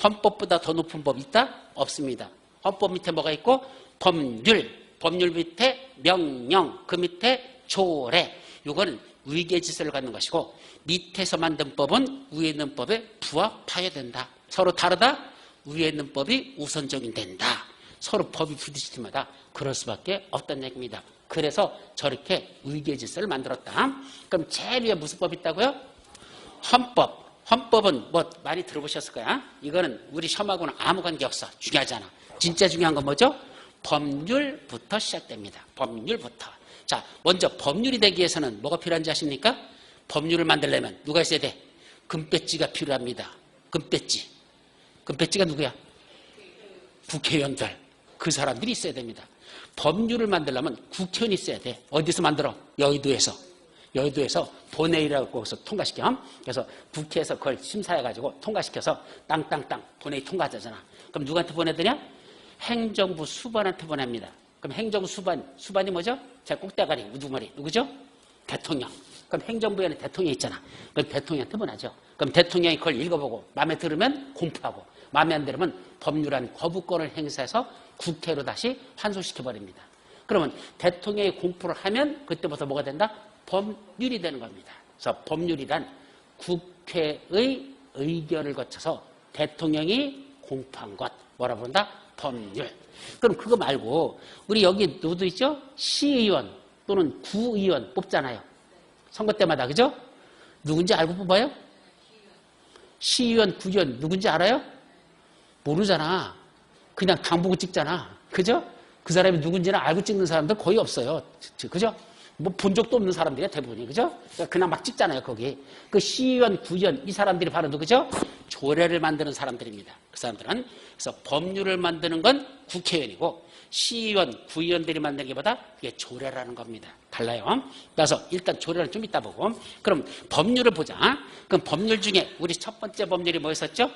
헌법보다 더 높은 법 있다? 없습니다. 헌법 밑에 뭐가 있고? 법률, 법률 밑에 명령, 그 밑에 조례. 이거는 위계 질서를 갖는 것이고 밑에서 만든 법은 위에 있는 법에 부합해야 된다. 서로 다르다? 위에 있는 법이 우선적인 된다. 서로 법이 부딪힐 때마다 그럴 수밖에 없다는 얘기입니다. 그래서 저렇게 위계 질서를 만들었다. 그럼 제일 위에 무슨 법이 있다고요? 헌법. 헌법은 뭐 많이 들어보셨을 거야. 이거는 우리 시험하고는 아무 관계 없어. 중요하지 않아. 진짜 중요한 건 뭐죠? 법률부터 시작됩니다. 법률부터. 자, 먼저 법률이 되기 위해서는 뭐가 필요한지 아십니까? 법률을 만들려면 누가 있어야 돼? 금배지가 필요합니다. 금배지. 금배지가 누구야? 국회의원들. 그 사람들이 있어야 됩니다. 법률을 만들려면 국회의원이 있어야 돼. 어디서 만들어? 여의도에서. 여의도에서 본회의라고 해서 통과시켜. 그래서 국회에서 그걸 심사해가지고 통과시켜서 땅땅땅 본회의 통과하잖아. 그럼 누구한테 보내드냐? 행정부 수반한테 보냅니다. 그럼 행정부 수반이 뭐죠? 제 꼭대가리, 우두머리. 누구죠? 대통령. 그럼 행정부에는 대통령이 있잖아. 그럼 대통령한테 보내죠. 그럼 대통령이 그걸 읽어보고 마음에 들으면 공표하고 마음에 안 들으면 법률안 거부권을 행사해서 국회로 다시 환송시켜버립니다. 그러면 대통령이 공표를 하면 그때부터 뭐가 된다? 법률이 되는 겁니다. 그래서 법률이란 국회의 의결을 거쳐서 대통령이 공표한 것. 뭐라 부른다? 법률. 그럼 그거 말고 우리 여기 누구 있죠? 시의원 또는 구의원 뽑잖아요. 선거 때마다. 그죠? 누군지 알고 뽑아요? 시의원, 구의원 누군지 알아요? 모르잖아. 그냥 당 보고 찍잖아. 그죠? 그 사람이 누군지는 알고 찍는 사람들 거의 없어요. 그죠? 뭐 본 적도 없는 사람들이야 대부분이. 그죠? 그냥 막 찍잖아요 거기. 그 시의원, 구의원 이 사람들이 바로 누구죠? 조례를 만드는 사람들입니다. 그 사람들은. 그래서 법률을 만드는 건 국회의원이고 시의원, 구의원들이 만드는 게보다 그게 조례라는 겁니다. 달라요. 그래서 일단 조례를 좀 이따 보고. 그럼 법률을 보자. 그럼 법률 중에 우리 첫 번째 법률이 뭐였었죠?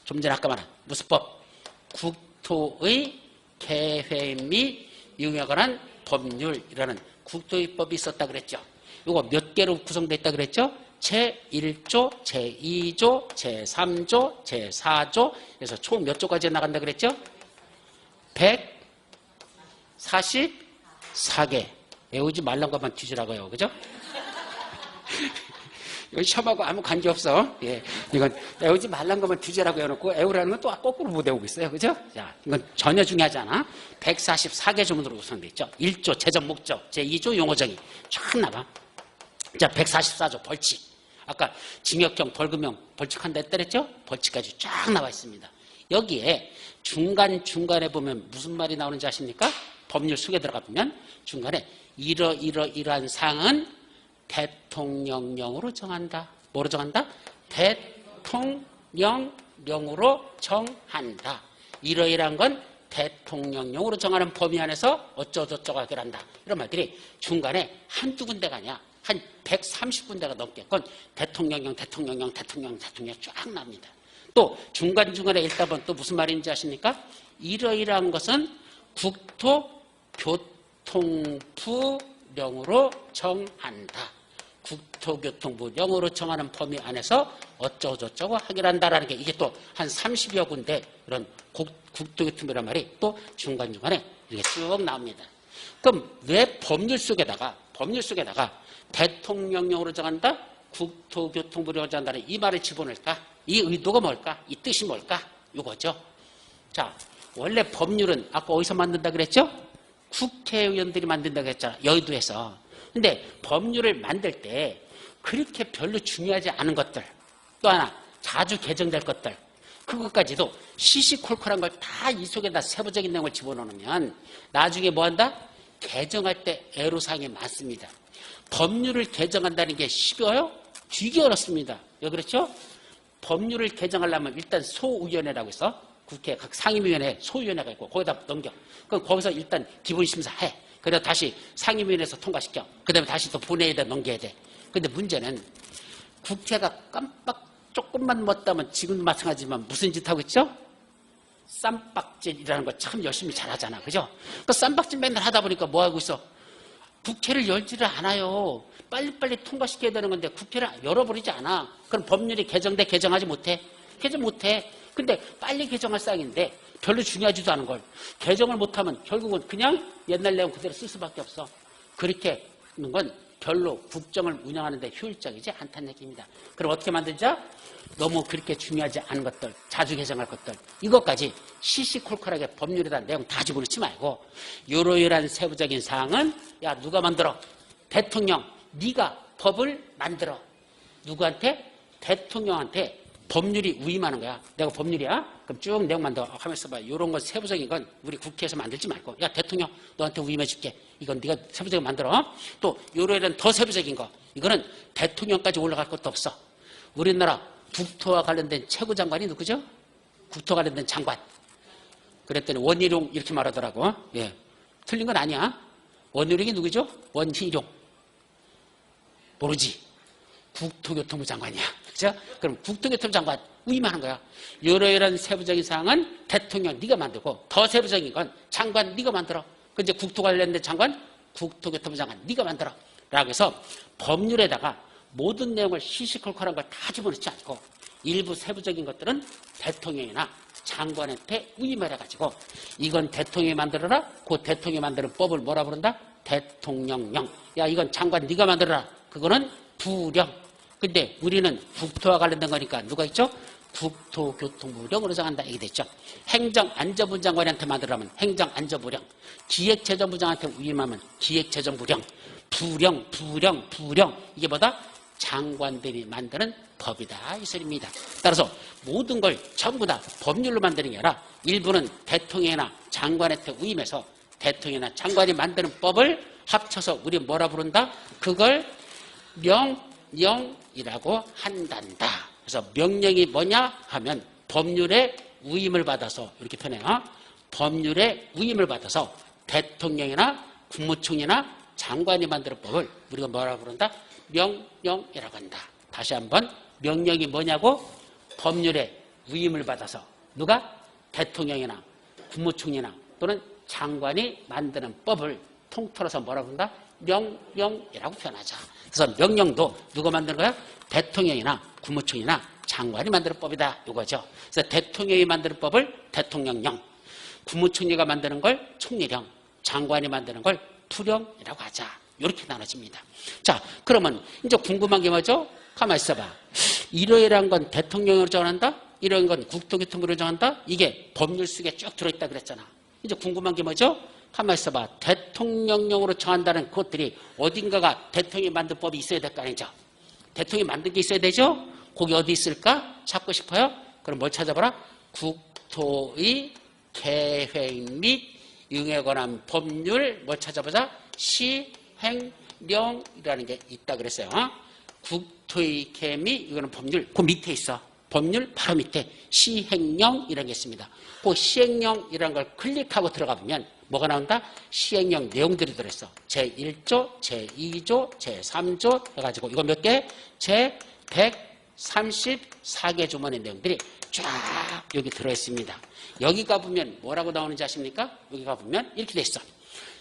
좀 전에 아까 말한 무슨 법? 국토의 계획 및 용역에 관한 법률이라는 국토의법이 있었다 그랬죠. 이거 몇 개로 구성되어 있다 그랬죠? 제1조, 제2조, 제3조, 제4조 그래서 총 몇 조까지 나간다 그랬죠? 144개. 외우지 말란 것만 뒤지라고요. 그죠? 이건 시험하고 아무 관계없어. 예. 이건 외우지 말란 것만 뒤지라고 해놓고 외우라는 건 또 거꾸로 못 외우고 있어요. 그죠? 자, 이건 전혀 중요하지 않아. 144개 조문으로 구성되어 있죠. 1조 재정 목적, 제2조 용어정의 쫙 나와. 자, 144조 벌칙. 아까 징역형, 벌금형, 벌칙한다 했더랬죠? 벌칙까지 쫙 나와 있습니다. 여기에 중간중간에 보면 무슨 말이 나오는지 아십니까? 법률 속에 들어가 보면 중간에 이러이러이러한 사항은 대통령령으로 정한다. 뭐로 정한다? 대통령령으로 정한다. 이러이러한 건 대통령령으로 정하는 범위 안에서 어쩌고저쩌고 하기로 한다. 이런 말들이 중간에 한두 군데가 아니야. 한 130군데가 넘게. 그건 대통령령 쫙 납니다. 또 중간중간에 읽다 보면 또 무슨 말인지 아십니까? 이러이러한 것은 국토교통부령으로 정한다. 국토교통부령으로 정하는 범위 안에서 어쩌고저쩌고 하기로 한다라는 게 이게 또 한 30여 군데 이런 국토교통부란 말이 또 중간중간에 이렇게 쭉 나옵니다. 그럼 왜 법률 속에다가 대통령령으로 정한다? 국토교통부령으로 정한다는 이 말을 집어넣을까? 이 의도가 뭘까? 이 뜻이 뭘까? 이거죠. 자, 원래 법률은 아까 어디서 만든다 그랬죠? 국회의원들이 만든다 그랬잖아. 여의도에서. 근데 법률을 만들 때 그렇게 별로 중요하지 않은 것들, 또 하나 자주 개정될 것들, 그것까지도 시시콜콜한 걸 다 이 속에다 세부적인 내용을 집어넣으면 나중에 뭐한다? 개정할 때 애로사항이 많습니다. 법률을 개정한다는 게 쉬워요? 되게 어렵습니다. 왜 그렇죠? 법률을 개정하려면 일단 소위원회라고 해서 국회 각 상임위원회 소위원회가 있고 거기다 넘겨. 그럼 거기서 일단 기본심사해. 그래서 다시 상임위원회에서 통과시켜. 그 다음에 다시 또 본회의에다 넘겨야 돼. 근데 문제는 국회가 깜빡 조금만 못하면 지금도 마찬가지지만 무슨 짓 하고 있죠? 쌈박질이라는 거 참 열심히 잘하잖아. 그죠? 그 쌈박질 맨날 하다 보니까 뭐 하고 있어? 국회를 열지를 않아요. 빨리빨리 통과시켜야 되는 건데 국회를 열어버리지 않아. 그럼 법률이 개정하지 못해. 개정 못해. 근데 빨리 개정할 사항인데 별로 중요하지도 않은 걸 개정을 못하면 결국은 그냥 옛날 내용 그대로 쓸 수밖에 없어. 그렇게 하는 건 별로 국정을 운영하는 데 효율적이지 않다는 얘기입니다. 그럼 어떻게 만들자? 너무 그렇게 중요하지 않은 것들, 자주 개정할 것들, 이것까지 시시콜콜하게 법률에다 내용 다 집어넣지 말고 요러요러한 세부적인 사항은 야 누가 만들어? 대통령, 네가 법을 만들어. 누구한테? 대통령한테 법률이 위임하는 거야. 내가 법률이야? 그럼 쭉 내용 만들어. 하면서 봐. 이런 건 세부적인 건 우리 국회에서 만들지 말고 야 대통령 너한테 위임해 줄게. 이건 네가 세부적인 거 만들어. 또 요러요러한 더 세부적인 거. 이거는 대통령까지 올라갈 것도 없어. 우리나라 국토와 관련된 최고 장관이 누구죠? 국토 관련된 장관. 그랬더니 원희룡 이렇게 말하더라고. 예. 틀린 건 아니야. 원희룡이 누구죠? 원희룡. 모르지. 국토교통부 장관이야. 그죠? 그럼 국토교통부 장관 위임하는 거야. 이러이러한 세부적인 사항은 대통령 네가 만들고 더 세부적인 건 장관 네가 만들어. 그 이제 국토 관련된 장관, 국토교통부 장관 네가 만들어. 라고 해서 법률에다가 모든 내용을 시시콜콜한 걸 다 집어넣지 않고 일부 세부적인 것들은 대통령이나 장관한테 위임을 해가지고 이건 대통령이 만들어라. 그 대통령이 만드는 법을 뭐라 부른다? 대통령령. 야 이건 장관 네가 만들어라. 그거는 부령. 근데 우리는 국토와 관련된 거니까 누가 있죠? 국토교통부령으로 정한다. 이게 됐죠. 행정안전부 장관한테 만들라면 행정안전부령. 기획재정부 장한테 위임하면 기획재정부령. 부령. 이게 뭐다? 장관들이 만드는 법이다. 이 소리입니다. 따라서 모든 걸 전부 다 법률로 만드는 게 아니라 일부는 대통령이나 장관한테 위임해서 대통령이나 장관이 만드는 법을 합쳐서 우리 뭐라 부른다? 그걸 명령이라고 한단다. 그래서 명령이 뭐냐 하면 법률에 위임을 받아서 이렇게 표현해요. 법률에 위임을 받아서 대통령이나 국무총리나 장관이 만드는 법을 우리가 뭐라 부른다? 명령이라고 한다. 다시 한번 명령이 뭐냐고? 법률에 위임을 받아서 누가? 대통령이나 국무총리나 또는 장관이 만드는 법을 통틀어서 뭐라 부른다? 명령이라고 표현하자. 그래서 명령도 누가 만드는 거야? 대통령이나 국무총리나 장관이 만드는 법이다. 이거죠. 그래서 대통령이 만드는 법을 대통령령, 국무총리가 만드는 걸 총리령, 장관이 만드는 걸 부령이라고 하자. 이렇게 나눠집니다. 자, 그러면 이제 궁금한 게 뭐죠? 가만히 있어봐. 이러이러한 건 대통령으로 정한다? 이런 건 국토교통부로 정한다? 이게 법률 속에 쭉 들어있다 그랬잖아. 이제 궁금한 게 뭐죠? 가만히 있어봐. 대통령령으로 정한다는 것들이 어딘가가 대통령이 만든 법이 있어야 될 거 아니죠? 대통령이 만든 게 있어야 되죠? 거기 어디 있을까? 찾고 싶어요? 그럼 뭘 찾아봐라? 국토의 계획 및 이용에 관한 법률 뭘 찾아보자? 시행령이라는 게 있다 그랬어요. 국토의 계획 및 이거는 법률 그 밑에 있어. 법률 바로 밑에 시행령이라는 게 있습니다. 그 시행령이라는 걸 클릭하고 들어가 보면 뭐가 나온다? 시행령 내용들이 들어있어. 제1조, 제2조, 제3조 해가지고 이거 몇 개? 제134개 조문의 내용들이 쫙 여기 들어있습니다. 여기 가보면 뭐라고 나오는지 아십니까? 여기 가보면 이렇게 돼 있어.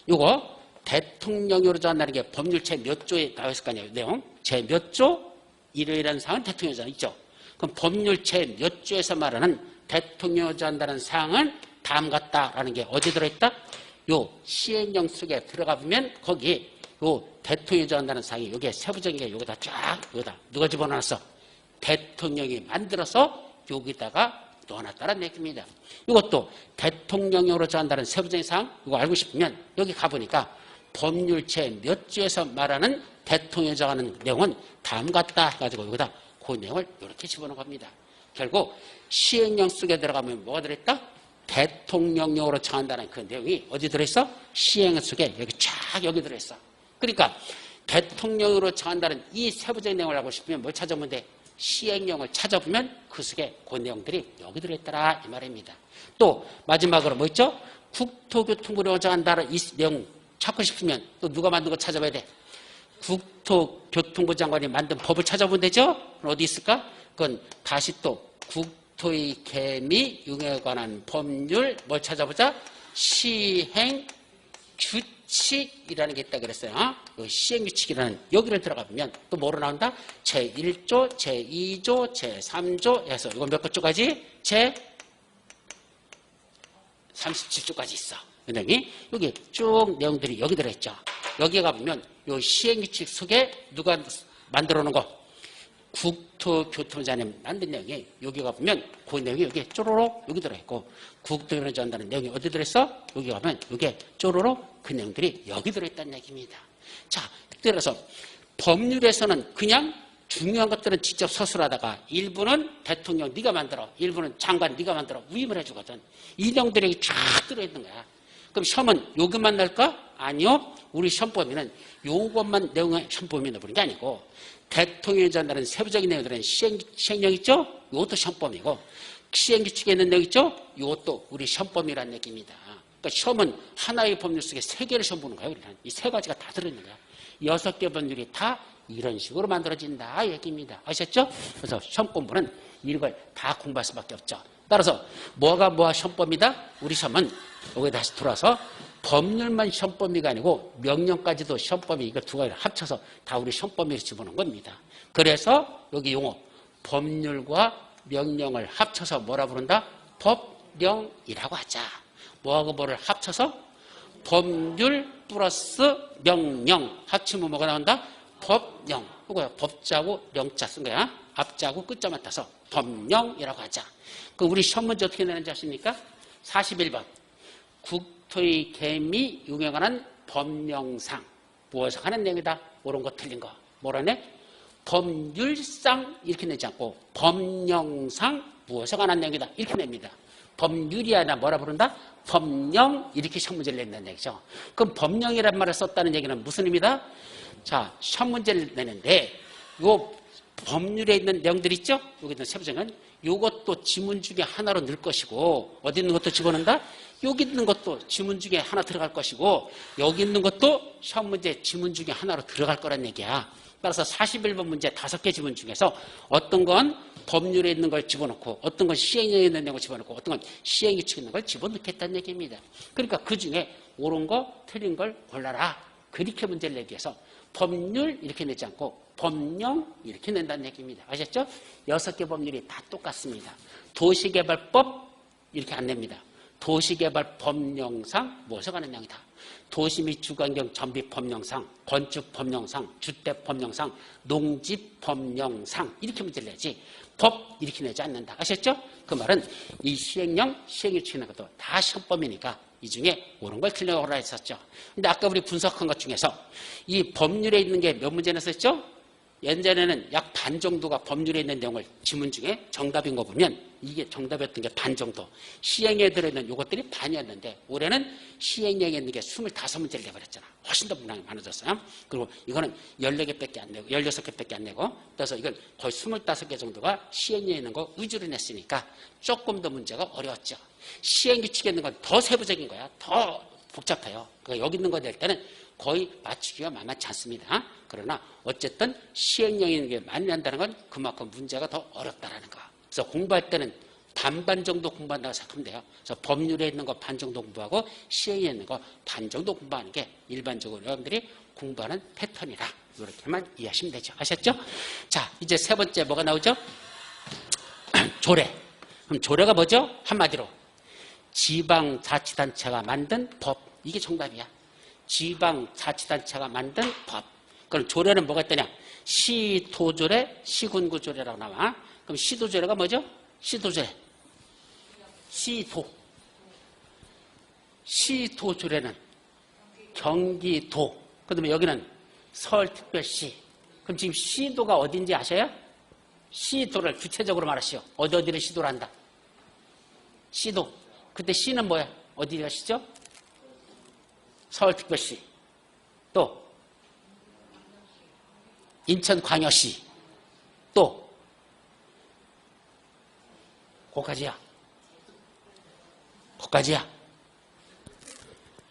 이거 대통령으로 정한다는 게 법률 제 몇 조에 나와 있을 거 아니에요. 내용. 제 몇 조? 이러이러한 사항은 대통령이 있죠. 그럼 법률 제 몇 조에서 말하는 대통령으로 정한다는 사항은 다음 같다라는 게 어디 들어있다? 요 시행령 속에 들어가 보면 거기 요 대통령이 정한다는 사항이 여기에 세부적인 게 여기다 쫙 여기다 누가 집어넣었어? 대통령이 만들어서 여기다가 넣어놨다는 얘기입니다. 이것도 대통령령으로 정한다는 세부적인 사항 이거 알고 싶으면 여기 가보니까 법률 제 몇 조에서 말하는 대통령이 정하는 내용은 다음 같다 해가지고 여기다 그 내용을 이렇게 집어넣은 겁니다. 결국 시행령 속에 들어가면 뭐가 들어있다? 대통령령으로 정한다는 그 내용이 어디 들어있어? 시행 속에 여기 쫙 여기 들어있어. 그러니까 대통령으로 정한다는 이 세부적인 내용을 알고 싶으면 뭘 찾아보면 돼? 시행령을 찾아보면 그 속에 그 내용들이 여기 들어있더라 이 말입니다. 또 마지막으로 뭐 있죠? 국토교통부로 정한다는 이 내용 찾고 싶으면 또 누가 만든 거 찾아봐야 돼? 국토교통부 장관이 만든 법을 찾아보면 되죠? 그럼 어디 있을까? 그건 다시 또 국토의 개미 융에 관한 법률 뭘 찾아보자? 시행 규칙이라는 게 있다 그랬어요. 시행 규칙이라는 여기를 들어가 보면 또 뭐로 나온다? 제1조, 제2조, 제3조 해서 이거 몇 조까지? 제37조까지 있어. 내용이 여기 쭉 내용들이 여기 들어있죠. 여기에 가보면 이 시행규칙 속에 누가 만들어 놓은 거 국토교통부장님 만든 내용이 여기 가보면 그 내용이 여기 쪼로록 여기 들어있고 국토교통부를 전한다는 내용이 어디 들어있어? 여기 가면 여기 쪼로록 그 내용들이 여기 들어있다는 얘기입니다. 자, 따라서 법률에서는 그냥 중요한 것들은 직접 서술하다가 일부는 대통령 네가 만들어, 일부는 장관 네가 만들어 위임을 해주거든. 이 내용들이 여기 쫙 들어있는 거야. 그럼 시험은 요것만 낼까? 아니요. 우리 시험범위는 요것만 내용의 시험범위에 넣어보는 게 아니고 대통령이 전하는 세부적인 내용들은 시행령 있죠? 이것도 시험범위고 시행규칙에 있는 내용 있죠? 이것도 우리 시험범위라는 얘기입니다. 그러니까 시험은 하나의 법률 속에 세 개를 시험 보는 거예요. 우리는 이 세 가지가 다 들어있는 거야. 6개 법률이 다 이런 식으로 만들어진다 얘기입니다. 아셨죠? 그래서 시험 공부는 이걸 다 공부할 수밖에 없죠. 따라서 뭐가 시험범위다? 우리 시험은 여기 다시 돌아서 법률만 시험범위가 아니고 명령까지도 시험범위 이거 두 가지를 합쳐서 다 우리 시험범위로 집어넣은 겁니다. 그래서 여기 용어 법률과 명령을 합쳐서 뭐라 부른다? 법령이라고 하자. 뭐하고 뭐를 합쳐서 법률 플러스 명령 합치면 뭐가 나온다? 법령. 이거야. 법자고 명자 쓴 거야. 앞자고 끝자만 따서 법령이라고 하자. 그 우리 시험 문제 어떻게 내는지 아십니까? 41번. 국토의 개미 융에 관한 법령상. 무엇을 하는 내용이다. 옳은 거 틀린 거. 뭐라네? 법률상 이렇게 내지 않고 법령상 무엇에 관한 내용이다. 이렇게 냅니다. 법률이 아니라 뭐라 부른다? 법령 이렇게 시험 문제를 낸다는 얘기죠. 그럼 법령이란 말을 썼다는 얘기는 무슨 의미다? 자, 시험 문제를 내는데 요 법률에 있는 내용들 있죠? 여기 있는 세부적인 요것도 지문 중에 하나로 넣을 것이고 어디 있는 것도 집어넣는다? 여기 있는 것도 지문 중에 하나 들어갈 것이고 여기 있는 것도 시험 문제 지문 중에 하나로 들어갈 거란 얘기야. 따라서 41번 문제 5개 지문 중에서 어떤 건 법률에 있는 걸 집어넣고 어떤 건 시행령에 있는 내용을 집어넣고 어떤 건 시행규칙에 있는 걸 집어넣겠다는 얘기입니다. 그러니까 그중에 옳은 거 틀린 걸 골라라. 그렇게 문제를 내기 위해서 법률 이렇게 내지 않고 법령 이렇게 낸다는 얘기입니다. 아셨죠? 6개 법률이 다 똑같습니다. 도시개발법 이렇게 안 냅니다. 도시개발 법령상 무엇에 관한 내용이다. 도시 및 주거환경 전비 법령상, 건축 법령상, 주택 법령상, 농집 법령상 이렇게 문제를 내지 법 이렇게 내지 않는다. 아셨죠? 그 말은 이 시행령, 시행규칙 있는 것도 다 시험범위니까 이 중에 옳은 걸 틀려고 하라 했었죠. 근데 아까 우리 분석한 것 중에서 이 법률에 있는 게 몇 문제나 썼죠? 예전에는 약 반 정도가 법률에 있는 내용을 지문 중에 정답인 거 보면 이게 정답이었던 게 반 정도. 시행에 들어있는 이것들이 반이었는데 올해는 시행령에 있는 게 25문제를 내버렸잖아. 훨씬 더 문항이 많아졌어요. 그리고 이거는 14개밖에 안 내고 16개밖에 안 내고 그래서 이건 거의 25개 정도가 시행령에 있는 거 위주로 냈으니까 조금 더 문제가 어려웠죠. 시행규칙에 있는 건 더 세부적인 거야. 더 복잡해요. 그러니까 여기 있는 거 낼 때는 거의 맞추기가 만만치 않습니다. 그러나 어쨌든 시행령에 있는 게 많이 난다는 건 그만큼 문제가 더 어렵다는 거. 그래서 공부할 때는 반반 정도 공부한다고 생각하면 돼요. 그래서 법률에 있는 거 반 정도 공부하고 시행에 있는 거 반 정도 공부하는 게 일반적으로 여러분들이 공부하는 패턴이라 이렇게만 이해하시면 되죠. 아셨죠? 자, 이제 세 번째 뭐가 나오죠? 조례. 그럼 조례가 뭐죠? 한마디로 지방자치단체가 만든 법. 이게 정답이야. 지방자치단체가 만든 법. 그럼 조례는 뭐가 있더냐? 시도조례, 시군구조례라고 나와. 그럼 시도조례가 뭐죠? 시도조례. 시도. 시도조례는 경기도. 그 다음에 여기는 서울특별시. 그럼 지금 시도가 어딘지 아셔요? 시도를 구체적으로 말하시오. 어디를 시도를 한다? 시도. 그때 시는 뭐야? 어디 가시죠? 서울특별시. 또 인천광역시. 또 거기까지야. 거기까지야.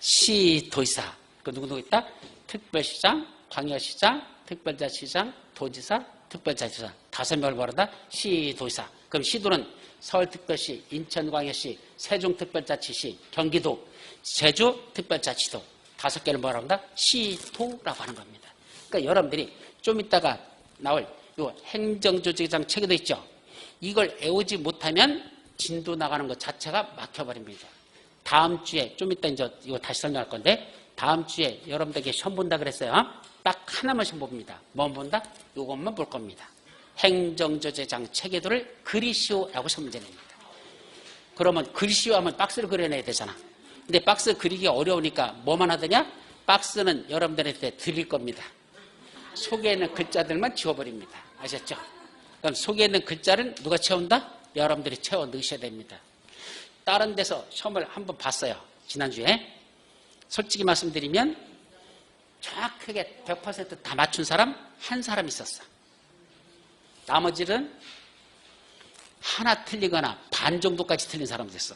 시도지사. 그 누구 있다? 특별시장, 광역시장, 특별자치장, 도지사, 특별자치사. 5명을 말한다. 시도지사. 그럼 시도는 서울특별시, 인천광역시, 세종특별자치시, 경기도, 제주특별자치도. 5개를 뭐라고 한다? 시도라고 하는 겁니다. 그러니까 여러분들이 좀 이따가 나올 요 행정조직장 체계도 있죠. 이걸 외우지 못하면 진도 나가는 것 자체가 막혀버립니다. 다음 주에 좀 이따 이제 이거 다시 설명할 건데 다음 주에 여러분들에게 시험 본다 그랬어요. 딱 하나만 시험 봅니다. 뭐 본다? 이것만 볼 겁니다. 행정조직장 체계도를 그리시오라고 시험 문제 냅니다. 그러면 그리시오 하면 박스를 그려내야 되잖아. 근데 박스 그리기 어려우니까 뭐만 하더냐? 박스는 여러분들한테 드릴 겁니다. 속에 있는 글자들만 지워버립니다. 아셨죠? 그럼 속에 있는 글자를 누가 채운다? 여러분들이 채워 넣으셔야 됩니다. 다른 데서 시험을 한번 봤어요. 지난주에. 솔직히 말씀드리면 정확하게 100% 다 맞춘 사람 한 사람 있었어. 나머지는 하나 틀리거나 반 정도까지 틀린 사람 됐어.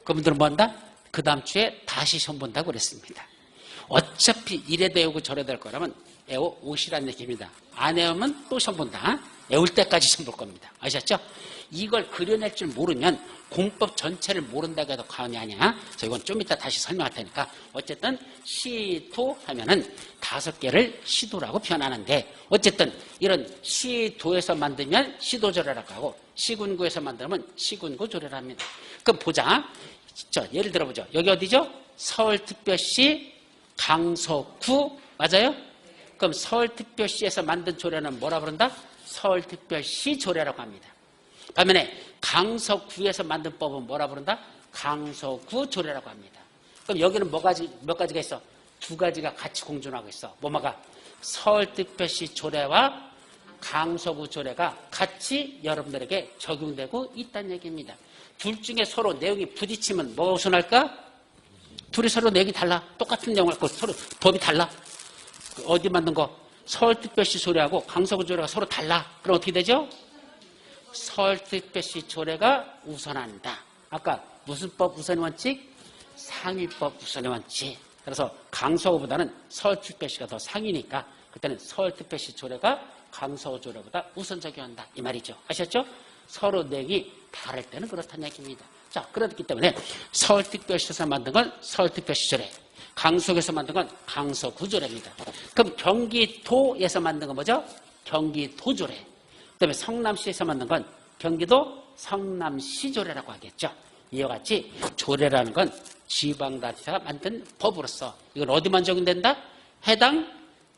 그분들은 뭐 한다? 그 다음 주에 다시 시험 본다고 그랬습니다. 어차피 이래도 외우고 저래도 할 거라면 외워 오시라는 얘기입니다. 안 외우면 또 시험 본다. 외울 때까지 시험 볼 겁니다. 아셨죠? 이걸 그려낼 줄 모르면 공법 전체를 모른다고 해도 과언이 아니야. 그래서 이건 좀 이따 다시 설명할 테니까 어쨌든 시도 하면은 5개를 시도라고 표현하는데 어쨌든 이런 시도에서 만들면 시도조례라고 하고 시군구에서 만들면 시군구조례라고 합니다. 그럼 보자. 예를 들어보죠. 여기 어디죠? 서울특별시 강서구 맞아요? 그럼 서울특별시에서 만든 조례는 뭐라 그런다? 서울특별시 조례라고 합니다. 반면에 강서구에서 만든 법은 뭐라 부른다? 강서구 조례라고 합니다. 그럼 여기는 몇 가지가 있어? 2가지가 같이 공존하고 있어. 뭐가? 서울특별시 조례와 강서구 조례가 같이 여러분들에게 적용되고 있다는 얘기입니다. 둘 중에 서로 내용이 부딪히면 뭐가 우선할까? 둘이 서로 내용이 달라. 똑같은 내용을 갖고 서로 법이 달라. 어디 만든 거? 서울특별시 조례하고 강서구 조례가 서로 달라. 그럼 어떻게 되죠? 서울특별시 조례가 우선한다. 아까 무슨 법 우선의 원칙? 상위법 우선의 원칙. 그래서 강서구보다는 서울특별시가 더 상위니까 그때는 서울특별시 조례가 강서구 조례보다 우선 적용한다. 이 말이죠. 아셨죠? 서로 내용이 다를 때는 그렇다는 얘기입니다. 자, 그렇기 때문에 서울특별시에서 만든 건 서울특별시 조례, 강서구에서 만든 건 강서구 조례입니다. 그럼 경기도에서 만든 건 뭐죠? 경기도 조례. 그다음에 성남시에서 만든 건 경기도 성남시 조례라고 하겠죠. 이와 같이 조례라는 건 지방자치단체가 만든 법으로서 이건 어디만 적용된다? 해당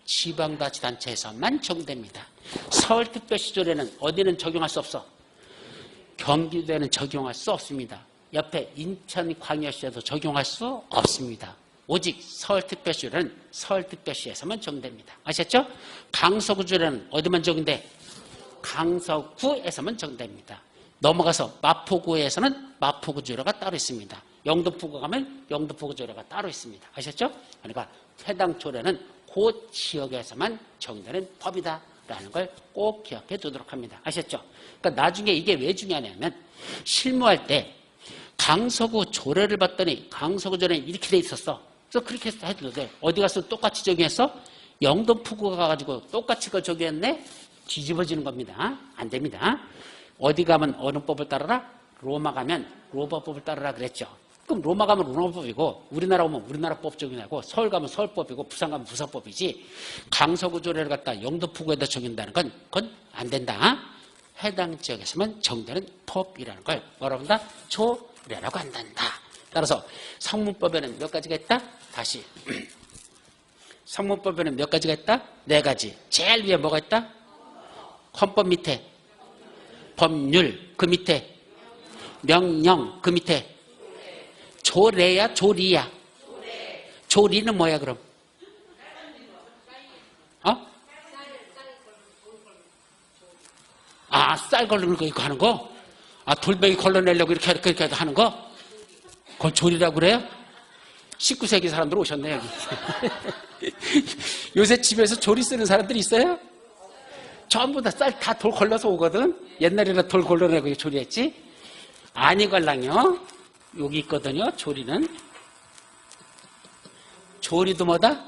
지방자치단체에서만 적용됩니다. 서울특별시 조례는 어디는 적용할 수 없어? 경기도에는 적용할 수 없습니다. 옆에 인천광역시에도 적용할 수 없습니다. 오직 서울특별시 조례는 서울특별시에서만 적용됩니다. 아셨죠? 강서구 조례는 어디만 적용돼? 강서구에서만 적용됩니다. 넘어가서 마포구에서는 마포구 조례가 따로 있습니다. 영등포구 가면 영등포구 조례가 따로 있습니다. 아셨죠? 그러니까 해당 조례는 그 지역에서만 적용되는 법이다라는 걸 꼭 기억해 두도록 합니다. 아셨죠? 그러니까 나중에 이게 왜 중요하냐면 실무할 때 강서구 조례를 봤더니 강서구 조례는 이렇게 돼 있었어. 그래서 그렇게 해도 돼. 어디 가서 똑같이 적용했어? 영등포구 가가지고 똑같이 그걸 적용했네? 뒤집어지는 겁니다. 안 됩니다. 어디 가면 어느 법을 따르라? 로마 가면 로마법을 따르라 그랬죠. 그럼 로마 가면 로마법이고 우리나라 오면 우리나라 법 적용하고 서울 가면 서울법이고 부산 가면 부산법이지 강서구 조례를 갖다 영등포구에다 적용한다는 건 그건 안 된다. 해당 지역에서만 적용되는 법이라는 걸 뭐라고 한다? 조례라고 한단다. 따라서 성문법에는 몇 가지가 있다? 다시 성문법에는 몇 가지가 있다? 4가지. 제일 위에 뭐가 있다? 헌법 밑에 법률, 그 밑에 명령. 그 밑에 조례야 조리야? 조리는 뭐야 그럼? 쌀 걸르는 거 이거 하는 거? 돌멩이 걸러내려고 이렇게 하는 거? 그걸 조리라고 그래요? 19세기 사람들 오셨네 여기. 요새 집에서 조리 쓰는 사람들이 있어요? 전부 다 쌀 다 돌 걸러서 오거든. 옛날에는 돌 걸러내고 조리했지. 아니걸랑요. 여기 있거든요. 조리는. 조리도 뭐다?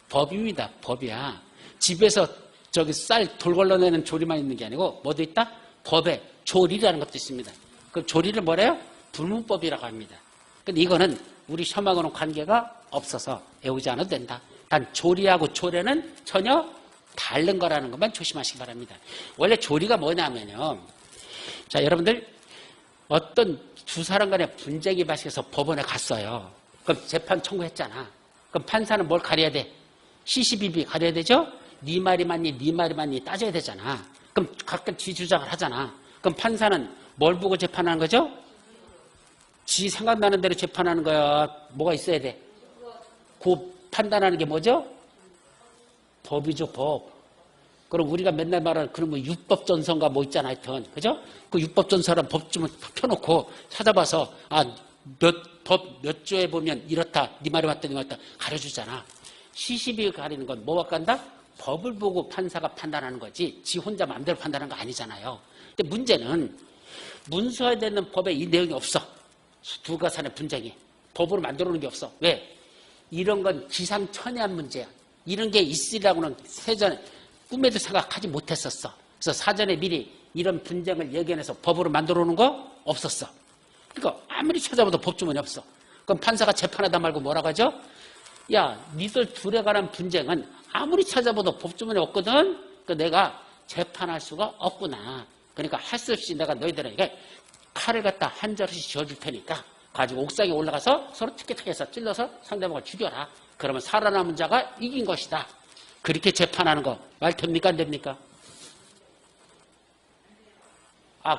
법입니다. 법이야. 집에서 저기 쌀 돌 걸러내는 조리만 있는 게 아니고 뭐도 있다? 법에 조리라는 것도 있습니다. 그 조리를 뭐래요? 불문법이라고 합니다. 근데 이거는 우리 시험하고는 관계가 없어서 외우지 않아도 된다. 단 조리하고 조례는 전혀 다른 거라는 것만 조심하시기 바랍니다. 원래 조리가 뭐냐면요. 자, 여러분들 어떤 두 사람 간의 분쟁이 발생해서 법원에 갔어요. 그럼 재판 청구했잖아. 그럼 판사는 뭘 가려야 돼? 시시비비 가려야 되죠? 네 말이 맞니, 네 말이 맞니 따져야 되잖아. 그럼 각각 지 주장을 하잖아. 그럼 판사는 뭘 보고 재판하는 거죠? 지 생각나는 대로 재판하는 거야. 뭐가 있어야 돼? 그 판단하는 게 뭐죠? 법이죠, 법. 그럼 우리가 맨날 말하는 그런 뭐 육법전서인가 뭐 있잖아, 하여튼. 그죠? 그 육법전서란 법 좀 펴놓고 찾아봐서, 몇 조에 보면 이렇다, 네 말이 맞다, 네 말이 맞다, 가려주잖아. 시시비 가리는 건 뭐가 간다? 법을 보고 판사가 판단하는 거지, 지 혼자 마음대로 판단하는 거 아니잖아요. 근데 문제는 문서화되는 법에 이 내용이 없어. 두 가산의 분쟁이. 법으로 만들어 놓은 게 없어. 왜? 이런 건 기상천외한 문제야. 이런 게 있으리라고는 세전에 꿈에도 생각하지 못했었어. 그래서 사전에 미리 이런 분쟁을 예견해서 법으로 만들어 놓은 거 없었어. 그러니까 아무리 찾아봐도 법조문이 없어. 그럼 판사가 재판하다 말고 뭐라고 하죠? 야, 니들 둘에 관한 분쟁은 아무리 찾아봐도 법조문이 없거든. 그러니까 내가 재판할 수가 없구나. 그러니까 할 수 없이 내가 너희들에게 칼을 갖다 한 자루씩 쥐어줄 테니까 가지고 옥상에 올라가서 서로 티켓해서 찔러서 상대방을 죽여라. 그러면 살아남은 자가 이긴 것이다. 그렇게 재판하는 거 말 됩니까 안 됩니까?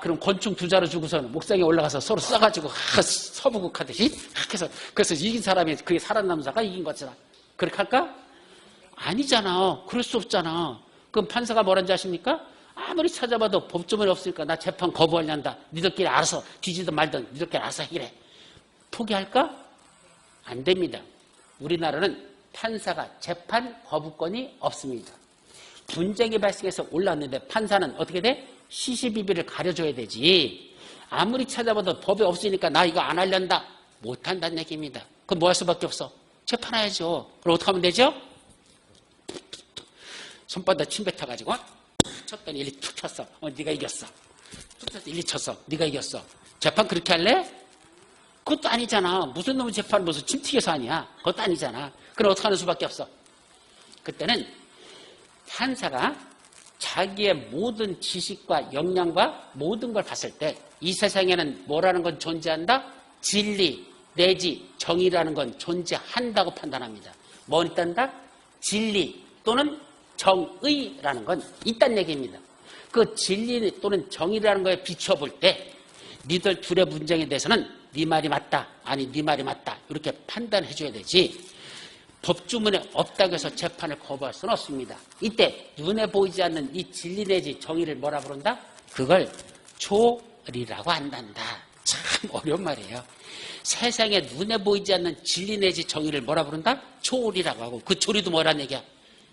그럼 권총 두 자루 주고서는 옥상에 올라가서 서로 쏴가지고 서부국 하듯이 해서 그래서 이긴 사람이 그게 살아남은 자가 이긴 것이다. 그렇게 할까? 아니잖아. 그럴 수 없잖아. 그럼 판사가 뭐라는지 아십니까? 아무리 찾아봐도 법조문이 없으니까 나 재판 거부하려한다. 니들끼리 알아서 뒤지든 말든 니들끼리 알아서 해결해. 포기할까? 안 됩니다. 우리나라는 판사가 재판 거부권이 없습니다. 분쟁이 발생해서 올라왔는데 판사는 어떻게 돼? 시시비비를 가려줘야 되지. 아무리 찾아봐도 법이 없으니까 나 이거 안 하려한다. 못한다는 얘기입니다. 그럼 뭐 할 수밖에 없어? 재판해야죠. 그럼 어떻게 하면 되죠? 손바닥 침 뱉어가지고 쳤더니 1, 2 툭 쳤어. 네가 이겼어. 툭 쳤어. 1, 2 쳤어. 네가 이겼어. 재판 그렇게 할래? 그것도 아니잖아. 무슨 놈의 재판 무슨 침 튀겨서 하냐. 그것도 아니잖아. 그럼 어떻게 하는 수밖에 없어? 그때는 판사가 자기의 모든 지식과 역량과 모든 걸 봤을 때 이 세상에는 뭐라는 건 존재한다? 진리 내지 정의라는 건 존재한다고 판단합니다. 뭐 있단다? 진리 또는 정의라는 건 있다는 얘기입니다. 그 진리 또는 정의라는 거에 비춰볼 때 니들 둘의 분쟁에 대해서는 네 말이 맞다, 아니 네 말이 맞다 이렇게 판단해 줘야 되지. 법주문에 없다고 해서 재판을 거부할 수는 없습니다. 이때 눈에 보이지 않는 이 진리 내지 정의를 뭐라 부른다? 그걸 조리라고 한단다. 참 어려운 말이에요. 세상에 눈에 보이지 않는 진리 내지 정의를 뭐라 부른다? 조리라고 하고 그 조리도 뭐란 얘기야?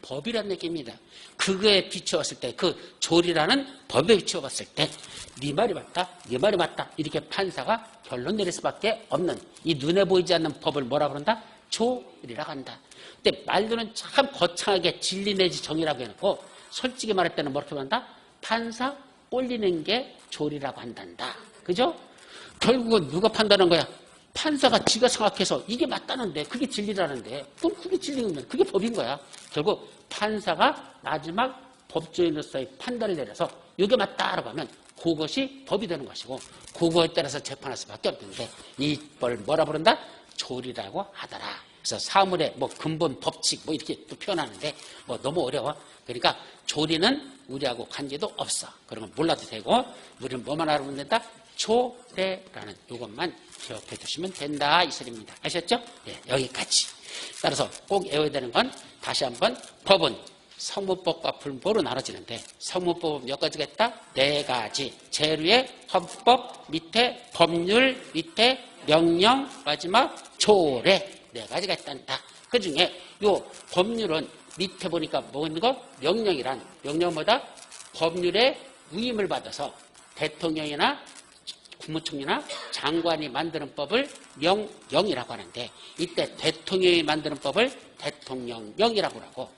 법이란 얘기입니다. 그거에 비추었을 때 그 조리라는 법에 비추었을 때 네 말이 맞다, 네 말이 맞다 이렇게 판사가 결론 내릴 수밖에 없는 이 눈에 보이지 않는 법을 뭐라 그런다? 조리라고 한다. 근데 말로는 참 거창하게 진리 내지 정의라고 해놓고 솔직히 말할 때는 뭐라고 한다? 판사 꼴리는 게 조리라고 한단다. 그죠? 결국은 누가 판단한 거야? 판사가 지가 생각해서 이게 맞다는데 그게 진리라는데 그럼 그게 진리면 그게 법인 거야. 결국 판사가 마지막 법조인으로서의 판단을 내려서 이게 맞다라고 하면 그것이 법이 되는 것이고 그거에 따라서 재판할 수밖에 없는데 이걸 뭐라 부른다? 조리라고 하더라. 그래서 사물의 뭐 근본 법칙 뭐 이렇게 또 표현하는데 뭐 너무 어려워. 그러니까 조리는 우리하고 관계도 없어. 그런 건 몰라도 되고 우리는 뭐만 알아보면 된다? 조례라는 이것만 기억해 두시면 된다 이 소리입니다. 아셨죠? 예, 여기까지. 따라서 꼭 외워야 되는 건 다시 한번 법은 성무법과 불법으로 나눠지는데 성무법은 몇 가지가 있다? 4가지. 제류의 헌법, 밑에 법률, 밑에 명령, 마지막 조례 4가지가 있단다. 그 중에 요 법률은 밑에 보니까 뭐 있는 거? 명령이란 명령은 뭐다? 법률의 위임을 받아서 대통령이나 국무총리나 장관이 만드는 법을 명령이라고 하는데 이때 대통령이 만드는 법을 대통령령이라고 하고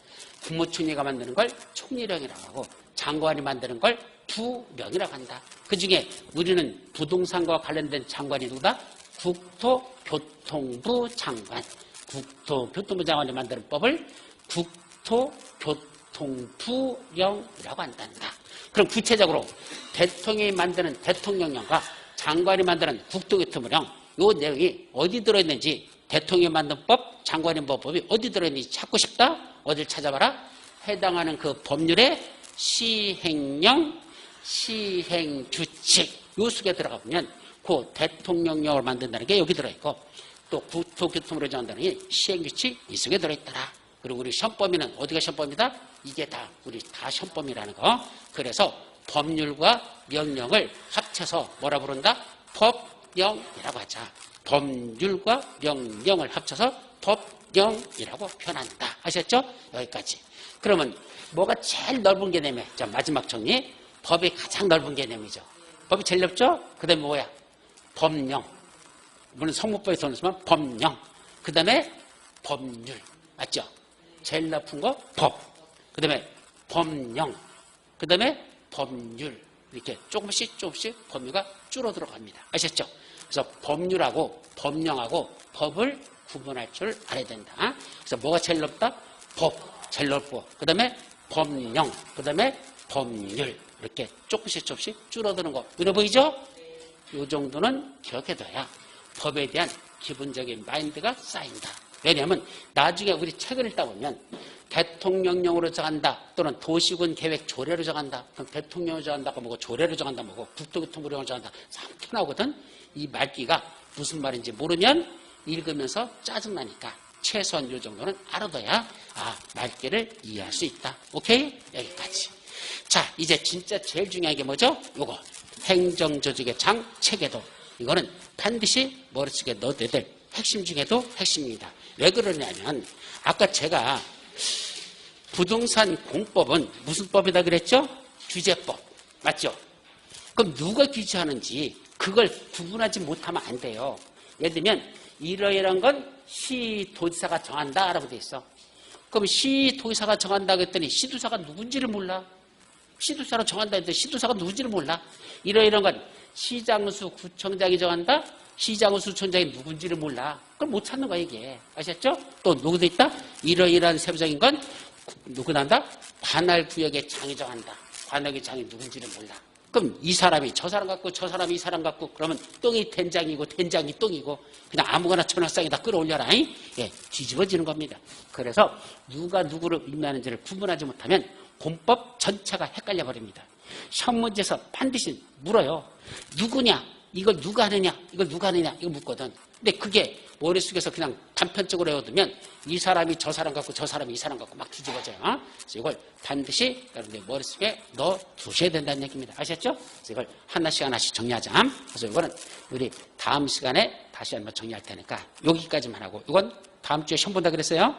국무총리가 만드는 걸 총리령이라고 하고 장관이 만드는 걸 부령이라고 한다. 그중에 우리는 부동산과 관련된 장관이 누구다? 국토교통부 장관. 국토교통부 장관이 만드는 법을 국토교통부령이라고 한단다. 그럼 구체적으로 대통령이 만드는 대통령령과 장관이 만드는 국토교통부령 요 내용이 어디 들어있는지 대통령이 만든 법, 장관이 만든 법이 어디 들어있는지 찾고 싶다? 어딜 찾아봐라? 해당하는 그 법률의 시행령, 시행규칙 요 속에 들어가 보면 그 대통령령을 만든다는 게 여기 들어있고 또 국토교통부를 정한다는 게 시행규칙 이 속에 들어있더라. 그리고 우리 시험범위는 어디가 시험범위다? 이게 다 우리 다 시험범위라는 거. 그래서 법률과 명령을 합쳐서 뭐라 부른다? 법령이라고 하자. 법률과 명령을 합쳐서 법령이라고 표현한다. 아셨죠? 여기까지. 그러면 뭐가 제일 넓은 개념이에요? 자, 마지막 정리. 법이 가장 넓은 개념이죠. 법이 제일 넓죠? 그 다음에 뭐야? 법령. 물론 성무법에서 넣으면 법령. 그 다음에 법률. 맞죠? 제일 높은 거 법. 그 다음에 법령. 그 다음에 법률. 이렇게 조금씩 법률가 줄어들어 갑니다. 아셨죠? 그래서 법률하고 법령하고 법을 구분할 줄 알아야 된다. 그래서 뭐가 제일 높다? 법. 제일 높고. 그 다음에 법령. 그 다음에 법률. 이렇게 조금씩 줄어드는 거. 눈에 보이죠? 이 정도는 기억해둬야 법에 대한 기본적인 마인드가 쌓인다. 왜냐하면 나중에 우리 책을 읽다 보면 대통령령으로 정한다 또는 도시군 계획 조례로 정한다 그럼 대통령으로 정한다고 뭐고 조례로 정한다 뭐고 국토교통부령으로 정한다 상표 나오거든. 이 말귀가 무슨 말인지 모르면 읽으면서 짜증나니까 최소한 이 정도는 알아둬야 말귀를 이해할 수 있다. 오케이? 여기까지. 자, 이제 진짜 제일 중요한 게 뭐죠? 요거 행정조직의 장 체계도. 이거는 반드시 머릿속에 넣어둬야 될 핵심 중에도 핵심입니다. 왜 그러냐면 아까 제가 부동산 공법은 무슨 법이다 그랬죠? 규제법. 맞죠? 그럼 누가 규제하는지 그걸 구분하지 못하면 안 돼요. 예를 들면 이러이러한 건 시도지사가 정한다라고 돼 있어. 그럼 시도지사가 정한다 그랬더니 시도사가 누군지를 몰라. 시도사로 정한다 했는데 시도사가 누군지를 몰라. 이러이러한 건 시장수 구청장이 정한다. 시장수 구청장이 누군지를 몰라. 그걸 못 찾는 거야 이게. 아셨죠? 또 누구도 있다? 이러이러한 세부적인 건 누구 난다? 관할 구역의 장이 정한다. 관할의 장이 누군지를 몰라. 그럼 이 사람이 저 사람 같고 저 사람이 이 사람 같고 그러면 똥이 된장이고 된장이 똥이고 그냥 아무거나 천하상에다 끌어올려라. 예, 뒤집어지는 겁니다. 그래서 누가 누구를 의미하는지를 구분하지 못하면 공법 전체가 헷갈려 버립니다. 시험 문제에서 반드시 물어요. 누구냐? 이걸 누가 하느냐? 이걸 누가 하느냐? 이거 묻거든. 근데 그게 머릿속에서 그냥 단편적으로 외워두면 이 사람이 저 사람 같고 저 사람이 이 사람 같고 막 뒤집어져요. 그래서 이걸 반드시 여러분들 머릿속에 넣어 두셔야 된다는 얘기입니다. 아셨죠? 그래서 이걸 하나씩 정리하자. 그래서 이거는 우리 다음 시간에 다시 한번 정리할 테니까 여기까지만 하고 이건 다음 주에 시험 본다 그랬어요.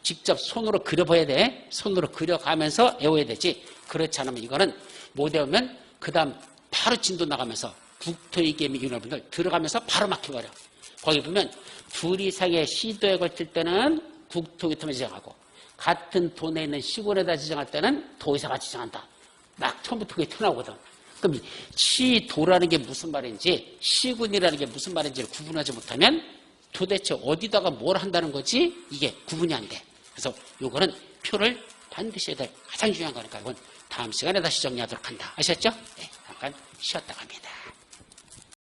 직접 손으로 그려봐야 돼. 손으로 그려가면서 외워야 되지. 그렇지 않으면 이거는 못 외우면 그 다음 바로 진도 나가면서 국토이계미 여러분들 들어가면서 바로 막혀버려. 거기 보면 둘 이상의 시도에 걸칠 때는 국토교통부 지정하고 같은 돈에 있는 시군에다 지정할 때는 도의사가 지정한다. 막 처음부터 그게 튀어나오거든. 그럼 시도라는 게 무슨 말인지 시군이라는 게 무슨 말인지를 구분하지 못하면 도대체 어디다가 뭘 한다는 거지 이게 구분이 안 돼. 그래서 요거는 표를 반드시 해야 될 가장 중요한 거니까 이건 다음 시간에 다시 정리하도록 한다. 아셨죠? 네, 잠깐 쉬었다 갑니다.